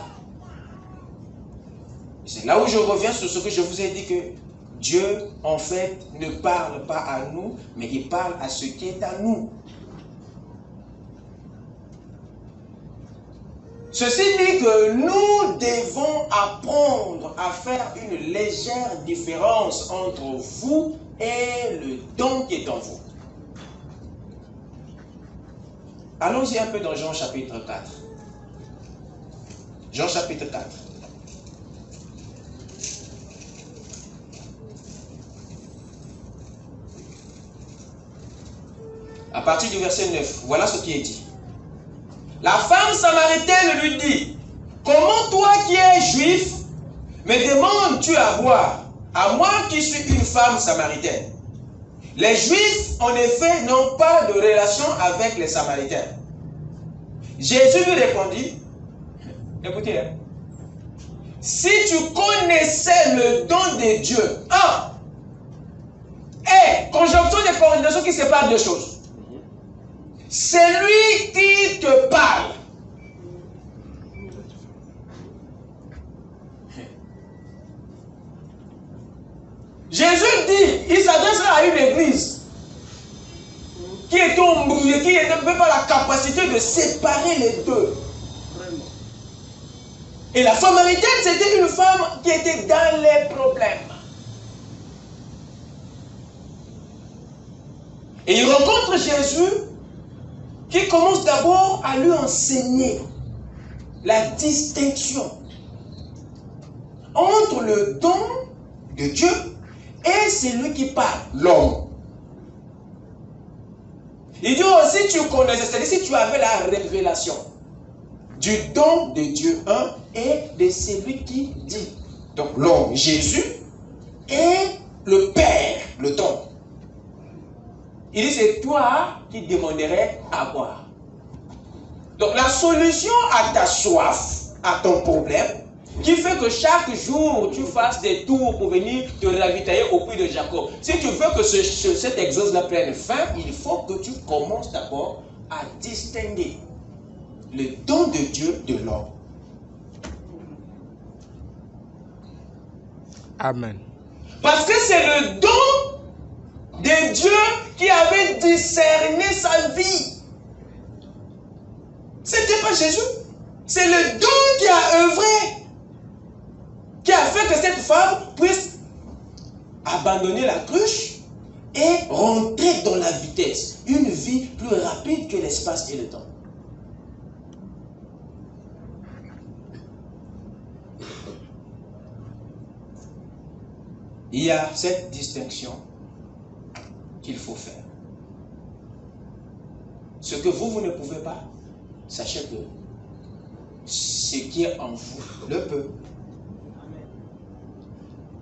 [SPEAKER 1] C'est là où je reviens sur ce que je vous ai dit, que Dieu, en fait, ne parle pas à nous, mais il parle à ce qui est à nous. Ceci dit que nous devons apprendre à faire une légère différence entre vous et le don qui est en vous. Allons-y un peu dans Jean chapitre 4. Jean chapitre 4. À partir du verset 9, voilà ce qui est dit. La femme samaritaine lui dit, comment toi qui es juif, me demandes-tu à boire, à moi qui suis une femme samaritaine? Les juifs, en effet, n'ont pas de relation avec les samaritains. Jésus lui répondit, écoutez, si tu connaissais le don de Dieu, conjonction de coordination qui sépare deux choses. C'est lui qui te parle. Jésus dit, il s'adresse à une église qui est embrouillée, qui n'a pas la capacité de séparer les deux. Et la samaritaine, c'était une femme qui était dans les problèmes. Et il rencontre Jésus qui commence d'abord à lui enseigner la distinction entre le don de Dieu et celui qui parle, l'homme. Il dit, si tu connaissais, c'est-à-dire si tu avais la révélation du don de Dieu, et de celui qui dit, donc l'homme, Jésus, et le Père, le don. Il dit, c'est toi qui demanderais à boire. Donc la solution à ta soif, à ton problème, qui fait que chaque jour tu fasses des tours pour venir te ravitailler au puits de Jacob. Si tu veux que cet exode-là prenne fin, il faut que tu commences d'abord à distinguer le don de Dieu de l'homme.
[SPEAKER 2] Amen.
[SPEAKER 1] Parce que c'est le don de Dieu qui avait discerné sa vie. C'était pas Jésus. C'est le don qui a œuvré, qui a fait que cette femme puisse abandonner la cruche et rentrer dans la vitesse. Une vie plus rapide que l'espace et le temps. Il y a cette distinction qu'il faut faire. Ce que vous ne pouvez pas, sachez que ce qui est en vous le peut.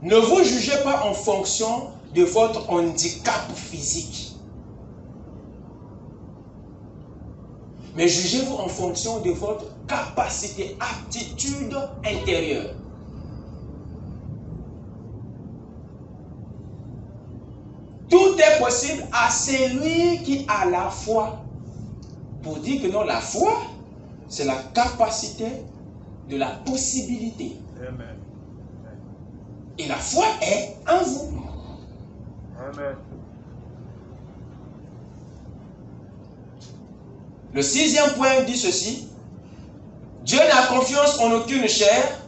[SPEAKER 1] Ne vous jugez pas en fonction de votre handicap physique. Mais jugez-vous en fonction de votre capacité, aptitude intérieure. Tout est possible à celui qui a la foi. Pour dire que non, la foi, c'est la capacité de la possibilité.
[SPEAKER 3] Amen.
[SPEAKER 1] Et la foi est en vous.
[SPEAKER 3] Amen.
[SPEAKER 1] Le sixième point dit ceci. Dieu n'a confiance en aucune chair,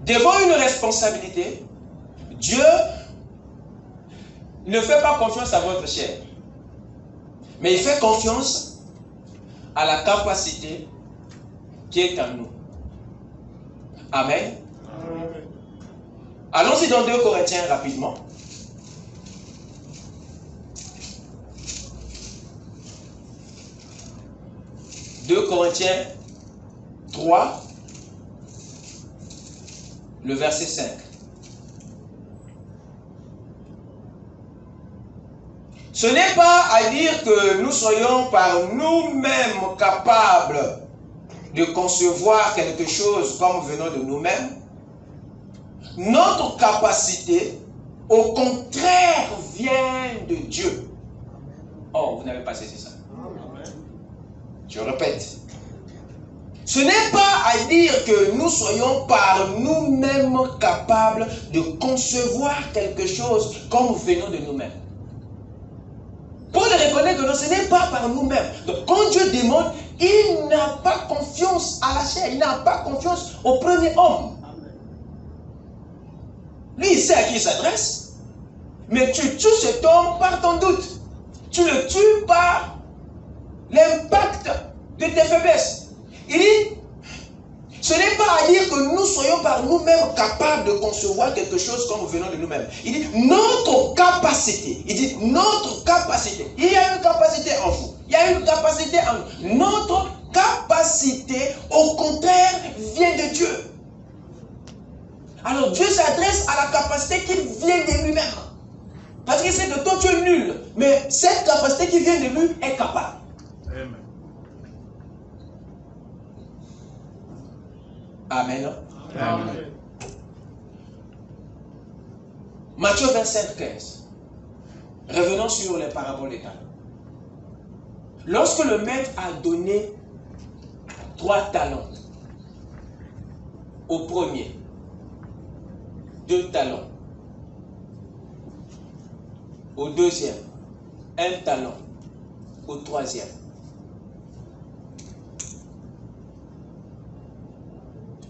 [SPEAKER 1] devant une responsabilité, Dieu ne fait pas confiance à votre chair, mais il fait confiance à la capacité qui est en nous. Amen.
[SPEAKER 3] Amen.
[SPEAKER 1] Allons-y dans 2 Corinthiens rapidement. « 2 Corinthiens 3, le verset 5. Ce n'est pas à dire que nous soyons par nous-mêmes capables de concevoir quelque chose comme venant de nous-mêmes. Notre capacité, au contraire, vient de Dieu. Oh, vous n'avez pas saisi ça. Je répète. Ce n'est pas à dire que nous soyons par nous-mêmes capables de concevoir quelque chose comme venant de nous-mêmes. Paul reconnaît que non, ce n'est pas par nous-mêmes. Donc quand Dieu demande, il n'a pas confiance à la chair, il n'a pas confiance au premier homme. Lui, il sait à qui il s'adresse, mais tu tues cet homme par ton doute. Tu le tues par l'impact de tes faiblesses. Il dit, ce n'est pas à dire que nous soyons par nous-mêmes capables de concevoir quelque chose comme venant de nous-mêmes. Il dit, notre capacité. Il dit, notre capacité. Il y a une capacité en vous. Il y a une capacité en nous. Notre capacité, au contraire, vient de Dieu. Alors Dieu s'adresse à la capacité qui vient de lui-même. Parce qu'il sait que toi tu es nul. Mais cette capacité qui vient de lui est capable.
[SPEAKER 3] Amen.
[SPEAKER 1] Amen.
[SPEAKER 3] Amen.
[SPEAKER 1] Matthieu 25, 15. Revenons sur les paraboles des talents. Lorsque le maître a donné 3 talents au premier, 2 talents au deuxième, 1 talent au troisième.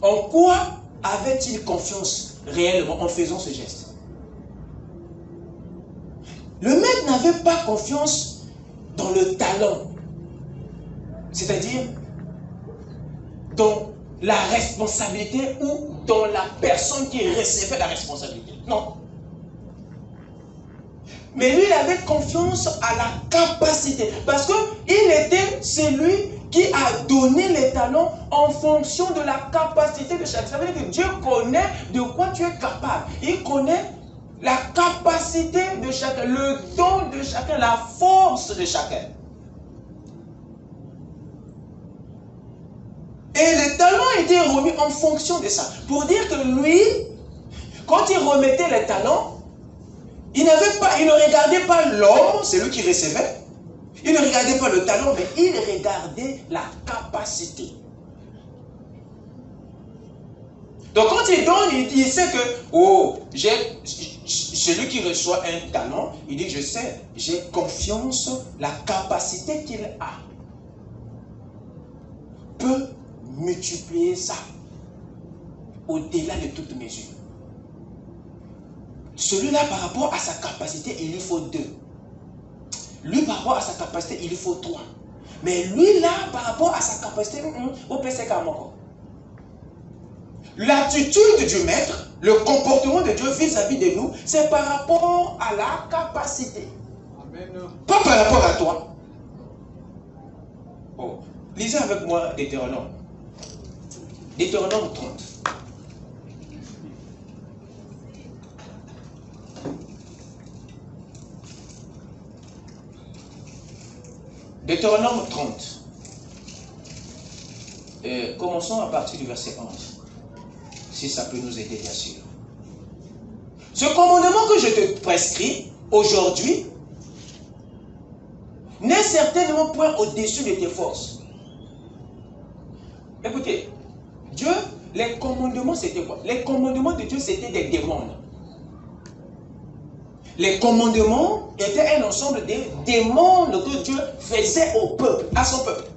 [SPEAKER 1] En quoi avait-il confiance réellement en faisant ce geste? Le maître n'avait pas confiance dans le talent, c'est-à-dire dans la responsabilité ou dans la personne qui recevait la responsabilité. Non. Mais lui, il avait confiance à la capacité. Parce qu'il était celui qui a donné les talents en fonction de la capacité de chacun. Ça veut dire que Dieu connaît de quoi tu es capable. Il connaît la capacité de chacun, le don de chacun, la force de chacun. Et les talents étaient remis en fonction de ça. Pour dire que lui, quand il remettait les talents, il ne regardait pas l'homme, c'est lui qui recevait. Il ne regardait pas le talent, mais il regardait la capacité. Donc quand il donne, il sait que, oh, celui qui reçoit un talent, il dit, je sais, j'ai confiance, la capacité qu'il a peut multiplier ça au-delà de toute mesure. Celui-là, par rapport à sa capacité, il lui faut 2. Lui, par rapport à sa capacité, il lui faut 3. Mais lui, là, par rapport à sa capacité, au PC Kamoko. L'attitude du maître, le comportement de Dieu vis-à-vis de nous, c'est par rapport à la capacité.
[SPEAKER 3] Amen.
[SPEAKER 1] Pas par rapport à toi. Oh. Lisez avec moi Deutéronome. Deutéronome 30. Deutéronome 30. Commençons à partir du verset 11. Si ça peut nous aider, bien sûr. Ce commandement que je te prescris aujourd'hui n'est certainement point au-dessus de tes forces. Écoutez, Dieu, les commandements c'était quoi? Les commandements de Dieu c'était des demandes. Les commandements étaient un ensemble de demandes que Dieu faisait au peuple, à son peuple.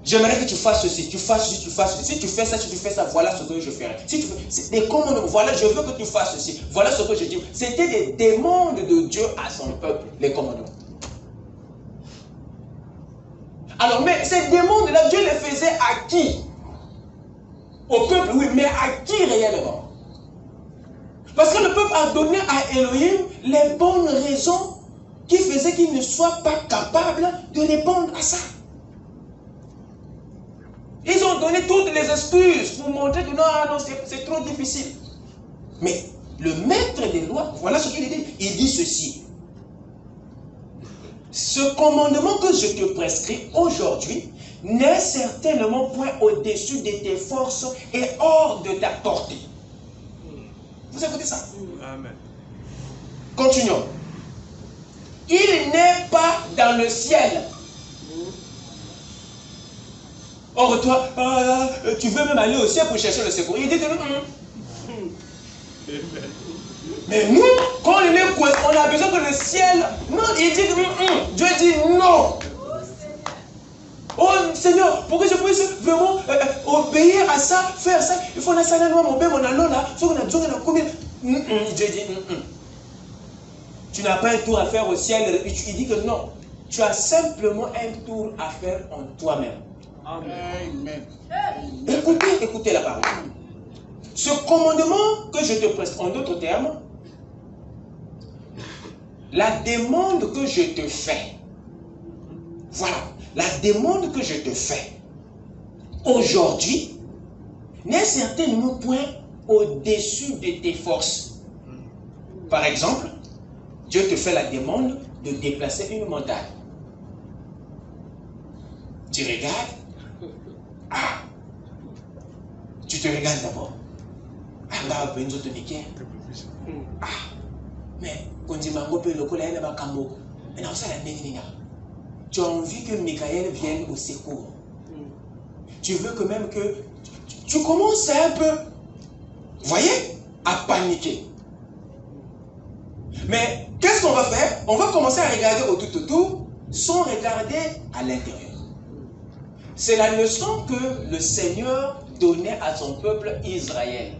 [SPEAKER 1] J'aimerais que tu fasses ceci, tu fasses ceci, tu fasses ceci. Si tu fais ça, si tu fais ça, voilà ce que je ferai. Si tu fais, c'est des commandements. Voilà, je veux que tu fasses ceci. Voilà ce que je dis. C'était des demandes de Dieu à son peuple, les commandements. Alors, mais ces demandes-là, Dieu les faisait à qui? Au peuple, oui, mais à qui réellement? Parce que le peuple a donné à Elohim les bonnes raisons qui faisaient qu'il ne soit pas capable de répondre à ça. Ils ont donné toutes les excuses pour montrer que non, non, c'est trop difficile. Mais le maître des lois, voilà ce qu'il dit. Il dit ceci. Ce commandement que je te prescris aujourd'hui n'est certainement point au-dessus de tes forces et hors de ta portée. Vous écoutez ça?
[SPEAKER 3] Amen.
[SPEAKER 1] Continuons. Il n'est pas dans le ciel. Or toi, tu veux même aller au ciel pour chercher le secours. Il dit que mais nous, quand on est coincé, on a besoin que le ciel. Non, il dit que Dieu dit non. Oh Seigneur, pour que je puisse vraiment obéir à ça, faire ça, il faut que mon père, mon allon là, il faut qu'on a besoin de combien. Dieu dit tu n'as pas un tour à faire au ciel. Il dit que non, tu as simplement un tour à faire en toi-même.
[SPEAKER 3] Amen.
[SPEAKER 1] Écoutez la parole. Ce commandement que je te prête, en d'autres termes, la demande que je te fais, voilà, la demande que je te fais aujourd'hui n'est certainement point au-dessus de tes forces. Par exemple, Dieu te fait la demande de déplacer une montagne. Tu regardes. Ah, tu te regardes d'abord. Ah, mais tu as envie que Michael vienne au secours. Tu veux que même que tu commences un peu, voyez, à paniquer. Mais qu'est-ce qu'on va faire? On va commencer à regarder au tout autour sans regarder à l'intérieur. C'est la leçon que le Seigneur donnait à son peuple Israël.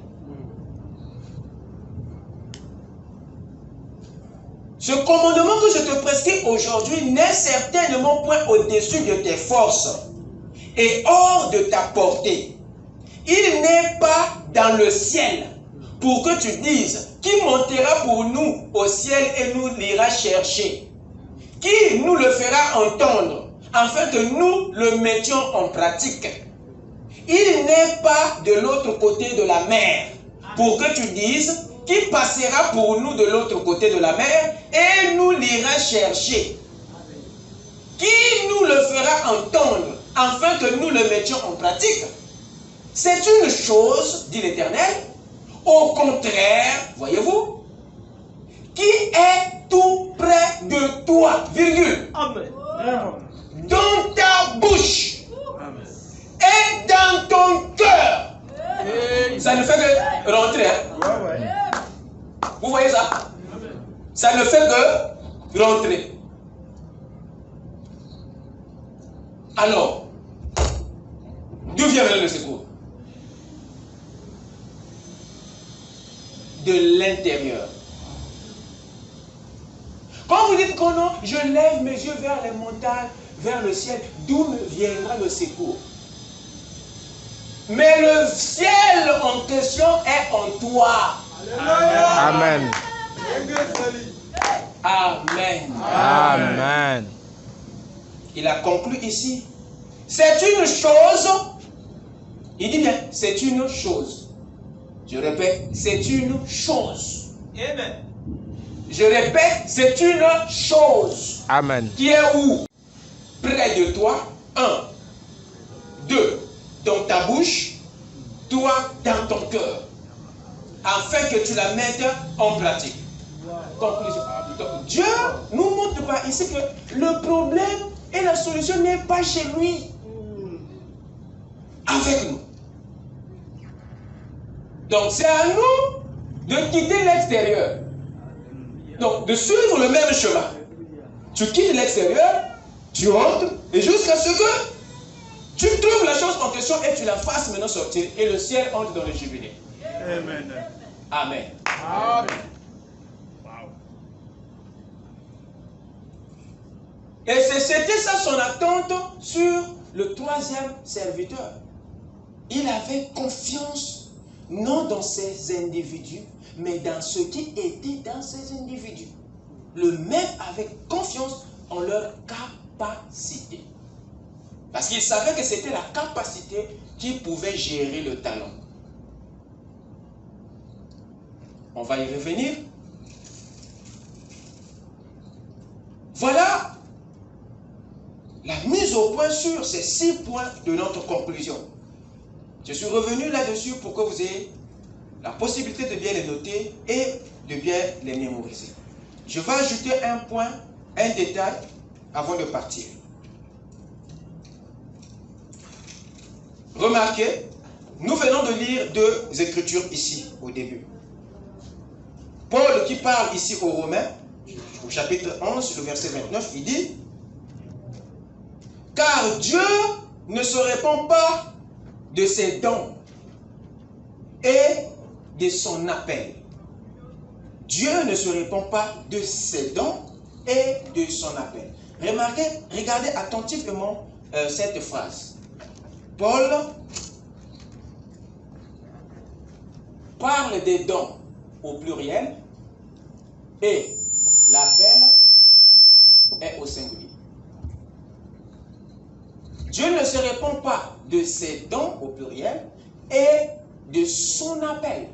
[SPEAKER 1] Ce commandement que je te prescris aujourd'hui n'est certainement point au-dessus de tes forces et hors de ta portée. Il n'est pas dans le ciel pour que tu dises qui montera pour nous au ciel et nous l'ira chercher. Qui nous le fera entendre afin que nous le mettions en pratique. Il n'est pas de l'autre côté de la mer pour que tu dises qui passera pour nous de l'autre côté de la mer et nous l'ira chercher. Qui nous le fera entendre afin que nous le mettions en pratique. C'est une chose, dit l'Éternel, au contraire, voyez-vous, qui est tout près de toi, virgule.
[SPEAKER 3] Amen.
[SPEAKER 1] Dans ta bouche et dans ton cœur. Ça ne fait que rentrer. Hein? Vous voyez ça? Ça ne fait que rentrer. Alors, d'où vient le secours? De l'intérieur. Quand vous dites que non, je lève mes yeux vers les montagnes, vers le ciel, d'où me viendra le secours? Mais le ciel en question est en toi.
[SPEAKER 2] Amen.
[SPEAKER 1] Amen.
[SPEAKER 2] Amen.
[SPEAKER 1] Il a conclu ici. C'est une chose. Il dit bien, c'est une chose. Je répète, c'est une chose.
[SPEAKER 3] Amen.
[SPEAKER 1] Je répète, c'est une chose.
[SPEAKER 2] Amen.
[SPEAKER 1] Qui est où? Près de toi. 1. 2. Dans ta bouche. 3. Dans ton cœur. Afin que tu la mettes en pratique. Conclusion. Donc, Dieu nous montre pas ici que le problème et la solution n'est pas chez lui. Avec nous. Donc c'est à nous de quitter l'extérieur. Donc de suivre le même chemin. Tu quittes l'extérieur, tu rentres, et jusqu'à ce que Tu trouves la chose en question et tu la fasses maintenant sortir et le ciel entre dans le jubilé.
[SPEAKER 3] Amen.
[SPEAKER 1] Amen.
[SPEAKER 3] Amen.
[SPEAKER 1] Et c'était ça son attente sur le troisième serviteur. Il avait confiance non dans ces individus, mais dans ce qui était dans ces individus. Le même avait confiance en leur capacité. Parce qu'il savait que c'était la capacité qui pouvait gérer le talent. On va y revenir. Voilà la mise au point sur ces 6 points de notre conclusion. Je suis revenu là-dessus pour que vous ayez la possibilité de bien les noter et de bien les mémoriser. Je vais ajouter un point, un détail avant de partir. Remarquez, nous venons de lire 2 écritures ici, au début. Paul qui parle ici aux Romains, au chapitre 11, le verset 29, il dit « Car Dieu ne se répand pas de ses dons et de son appel. » Dieu ne se répand pas de ses dons et de son appel. Remarquez, regardez attentivement cette phrase. Paul parle des dons au pluriel et l'appel est au singulier. Dieu ne se répand pas de ses dons au pluriel et de son appel.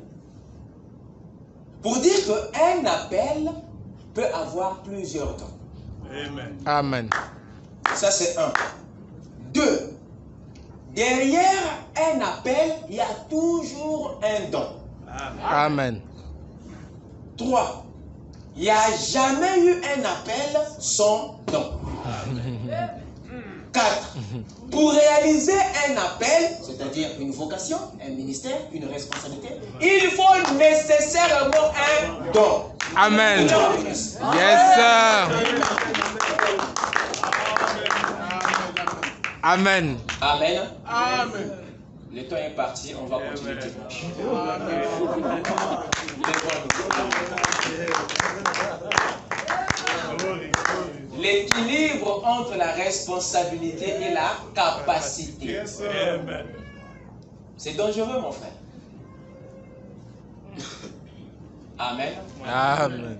[SPEAKER 1] Pour dire qu'un appel peut avoir plusieurs dons.
[SPEAKER 3] Amen.
[SPEAKER 2] Amen.
[SPEAKER 1] Ça c'est 1. 2. Derrière un appel, il y a toujours un don.
[SPEAKER 2] Amen.
[SPEAKER 1] 3. Il n'y a jamais eu un appel sans don. 4. Pour réaliser un appel, c'est-à-dire une vocation, un ministère, une responsabilité, il faut nécessairement un don.
[SPEAKER 2] Amen. Yes, sir. Amen.
[SPEAKER 1] Amen.
[SPEAKER 3] Amen.
[SPEAKER 1] Le temps est parti, on va continuer dimanche. L'équilibre entre la responsabilité et la capacité.
[SPEAKER 3] Amen.
[SPEAKER 1] C'est dangereux, mon frère. Amen.
[SPEAKER 2] Amen.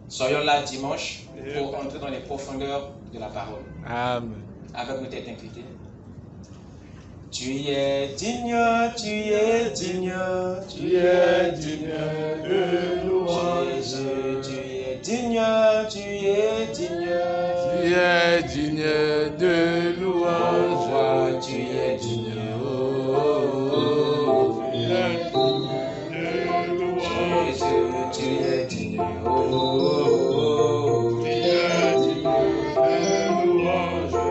[SPEAKER 1] Soyons là dimanche pour entrer dans les profondeurs de la parole.
[SPEAKER 2] Amen.
[SPEAKER 1] Avec nos têtes inclinées. Tu es digne, tu es digne, tu es digne de louange. Jésus, tu es digne, tu es digne.
[SPEAKER 2] Tu es digne de louange.
[SPEAKER 1] Roi, tu es digne. Jésus, tu es digne.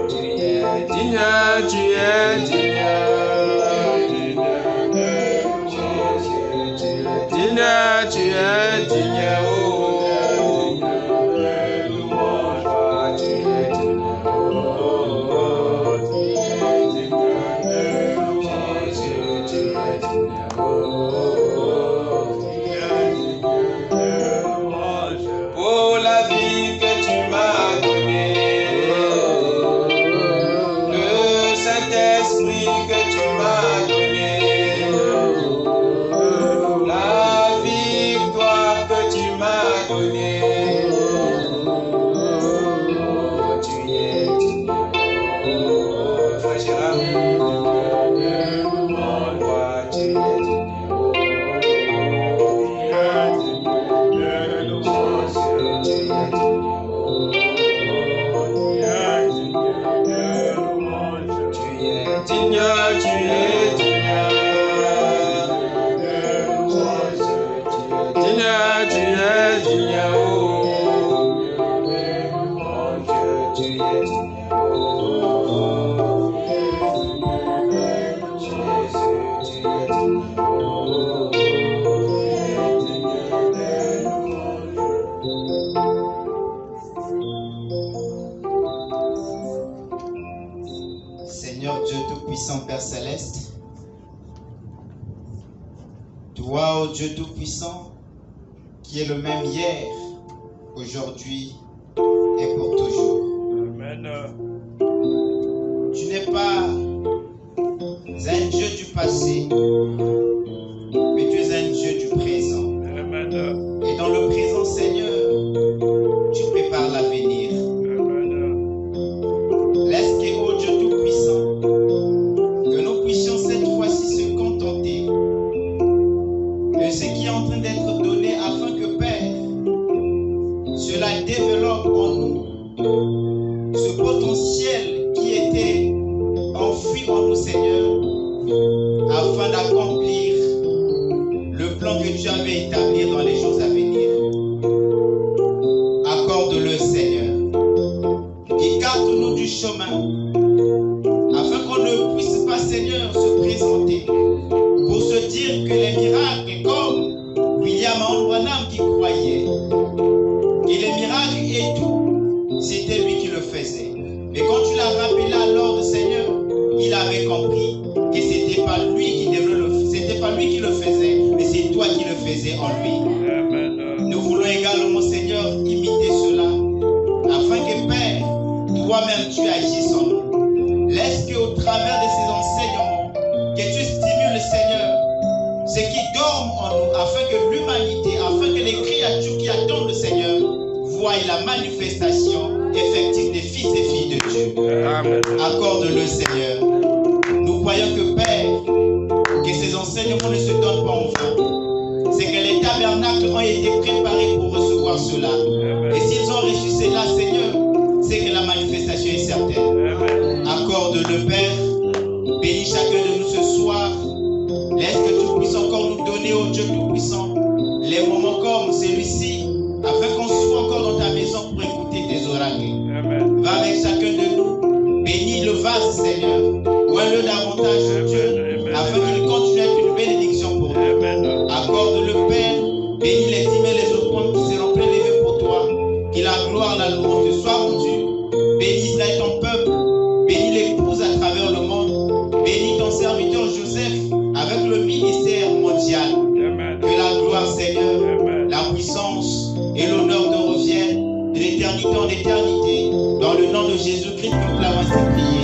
[SPEAKER 1] Tu es digne, tu es digne. Tu es digne, oh, roi, tu es digne, oh, Jésus, tu es digne, oh, pour la vie que tu m'as donnée, le Saint-Esprit que tu m'as donné, la victoire que tu m'as donnée. Oh, tu es digne, oh, frère Gérard. Oh, roi, tu es digne, oh, Jésus, tu es digne, oh, tu es digne, tu es digne. Tu es digne, oh, mon Dieu, tu es digne, oh, Jésus, tu es digne, oh.
[SPEAKER 4] Seigneur Dieu Tout-Puissant, Père Céleste. Toi, ô Dieu Tout-Puissant, qui est le même hier, aujourd'hui et pour toujours.
[SPEAKER 3] Amen.
[SPEAKER 4] Tu n'es pas un Dieu du passé, mais tu es un Dieu du présent.
[SPEAKER 3] Amen.
[SPEAKER 4] Et dans le présent, Seigneur, tu prépares l'avenir. Laisse que, ô Dieu Tout-Puissant, que nous puissions cette fois-ci se contenter de ce qui est en train d'être donné afin que, Père, cela développe en nous ce potentiel qui était enfoui en nous, Seigneur, afin d'accomplir le plan que tu avais établi dans les jours à venir. Accorde-le, Seigneur. Écarte-nous du chemin, afin qu'on ne puisse pas, Seigneur, se présenter pour se dire que les miracles, comme William Branham qui croyait, et les miracles et tout, c'était lui qui le faisait. Mais quand tu l'as rappelé à l'ordre, Seigneur, il avait compris que c'était pas lui qui le faisait, mais c'est toi qui le faisais en lui.
[SPEAKER 3] Amen.
[SPEAKER 4] Nous voulons également, Seigneur, imiter cela, afin que, Père, toi-même tu agisses en nous. Laisse qu'au travers de ces enseignements, que tu stimules, Seigneur, ce qui dorment en nous, afin que l'humanité, afin que les créatures qui attendent le Seigneur voient la manifestation effective des fils et filles de Dieu.
[SPEAKER 2] Amen.
[SPEAKER 4] Accorde-le, Seigneur. Nous croyons que, Père, que ces enseignements ne se donnent pas en vain. C'est que les tabernacles ont été préparés pour recevoir cela. Et s'ils ont reçu cela, Seigneur, c'est que la manifestation est certaine. Accorde-le, Père. Bénis chacun de nous ce soir. Laisse que tu puisses encore nous donner, ô Dieu Tout-Puissant, les moments comme celui-ci, afin qu'on soit encore dans ta maison pour écouter tes oracles. Va avec chacun de nous. Bénis le vase, Seigneur. Oins-le davantage, Dieu, afin qu'il continue à être une bénédiction pour nous. Accorde-le, Père. Bénis les dîmes et les offrandes qui seront prélevées pour toi. Que la gloire, la louange te soit rendue. Bénis Israël, ton peuple. Bénis l'épouse à travers le monde. Bénis ton serviteur Joseph avec le ministère mondial. Que la gloire, Seigneur, la puissance et l'honneur te reviennent de l'éternité en éternité. Dans le nom de Jésus-Christ, nous clamons cette prière.